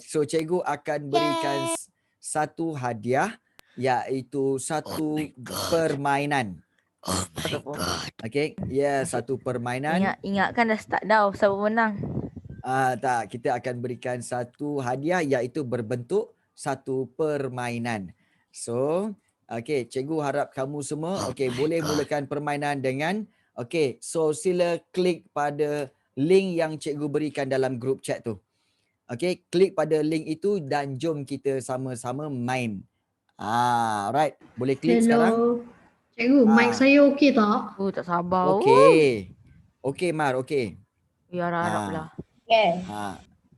Speaker 1: So cikgu akan berikan satu hadiah, iaitu satu permainan.
Speaker 2: Oh my god.
Speaker 1: Okey, satu permainan.
Speaker 6: Ingatkan dah start dah, siapa menang.
Speaker 1: Tak, kita akan berikan satu hadiah iaitu berbentuk satu permainan. So, okey, cikgu harap kamu semua boleh mulakan permainan dengan so sila klik pada link yang cikgu berikan dalam group chat tu. Okey, klik pada link itu dan jom kita sama-sama main. Right. Boleh klik sekarang?
Speaker 7: Cikgu, mic saya okey tak?
Speaker 6: Tak sabar.
Speaker 1: Okey. Okey Mar, okey.
Speaker 6: Ya haraplah.
Speaker 5: Okay.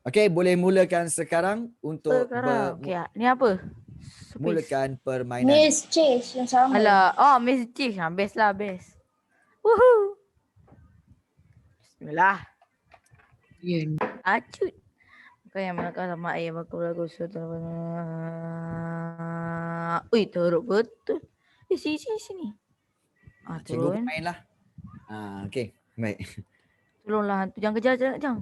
Speaker 1: Okey, boleh mulakan sekarang untuk
Speaker 6: Sekarang. Okey, ni apa? Space.
Speaker 1: Mulakan permainan.
Speaker 5: Miss Chase yang sama.
Speaker 6: Alah, oh Miss Chief. Best lah, best. Woohoo. Bismillah. Acut. Bukan yang melangkah sama ayah baku lagu sudah. Ui, teruk betul. Sini.
Speaker 1: Cikgu
Speaker 6: Turun.
Speaker 1: bermain lah. Okey. Baik.
Speaker 6: Tolonglah hantu. Jangan kejar, jangan.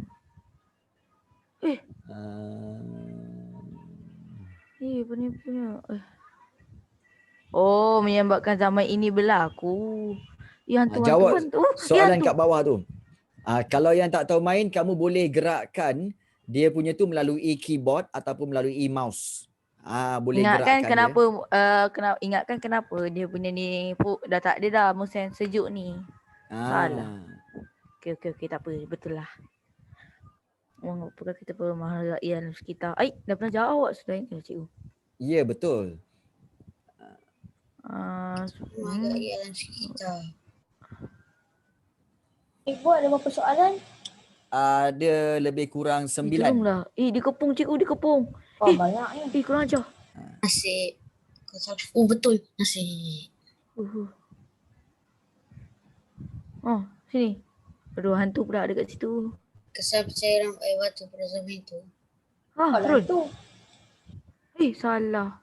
Speaker 6: Punya. Oh, menyambatkan zaman ini berlaku. Hantu.
Speaker 1: Jawab
Speaker 6: Hantu.
Speaker 1: soalan
Speaker 6: hantu.
Speaker 1: kat bawah tu. Kalau yang tak tahu main, kamu boleh gerakkan dia punya tu melalui keyboard ataupun melalui mouse. Boleh
Speaker 6: Ingatkan
Speaker 1: gerakkan
Speaker 6: kenapa ingatkan kenapa dia punya ni dah tak ada dah musim sejuk ni.
Speaker 1: dia.
Speaker 6: Salah. Okey tak apa, betul lah. Orang apakah kita perumahan rakyat sekitar. Dah pernah jawab sudah ini cikgu.
Speaker 1: Ya, betul.
Speaker 2: Rakyat sekitar.
Speaker 5: Ibu ada berapa soalan?
Speaker 1: Ada lebih kurang 9.
Speaker 6: Tolonglah. Dia kepung cikgu, dia kepung.
Speaker 5: Oh, banyak ni.
Speaker 6: Kurang ajar.
Speaker 2: Nasi. Oh betul. Nasi.
Speaker 6: Oh, sini. Aduh, hantu pula dekat situ.
Speaker 2: Kesan percairan air batu pada zaman itu.
Speaker 6: Terus.
Speaker 5: tu.
Speaker 6: Salah.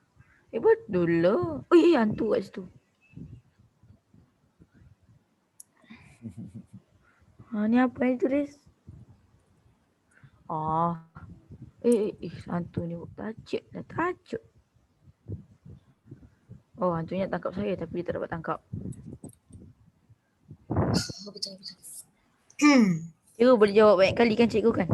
Speaker 6: Betul lah. Hantu kat situ. Ni apa yang tulis? Hantu ni tajuk. Oh, hantunya tangkap saya tapi dia tak dapat tangkap.
Speaker 2: Betul.
Speaker 6: Cikgu boleh jawab banyak kali kan cikgu kan?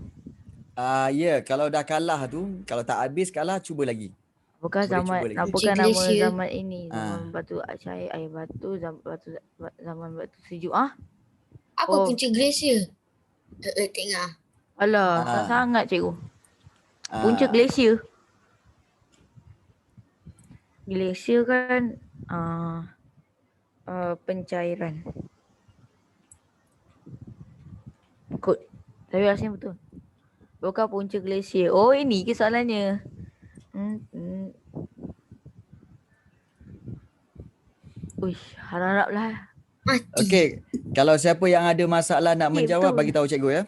Speaker 1: Ya, kalau dah kalah tu, kalau tak habis kalah, cuba lagi.
Speaker 6: Apakah
Speaker 1: Boleh cuba lagi.
Speaker 6: apakah
Speaker 2: Encik
Speaker 6: nama
Speaker 2: Glacier.
Speaker 6: zaman ini? Zaman batu cair air batu, zaman batu sejuk.
Speaker 2: Apa
Speaker 6: Oh.
Speaker 2: punca glacier? Tengah.
Speaker 6: Alah, tak sangat cikgu. Punca
Speaker 1: Ah,
Speaker 6: glasier. Glasier kan pencairan. Kot. Tapi rasanya betul. Bukan punca glasier. Oh, ini ke soalannya? Uish, harap-haraplah.
Speaker 2: Mati.
Speaker 1: Okey, kalau siapa yang ada masalah nak
Speaker 6: Ya,
Speaker 1: menjawab,
Speaker 6: betul.
Speaker 1: bagi tahu cikgu ya.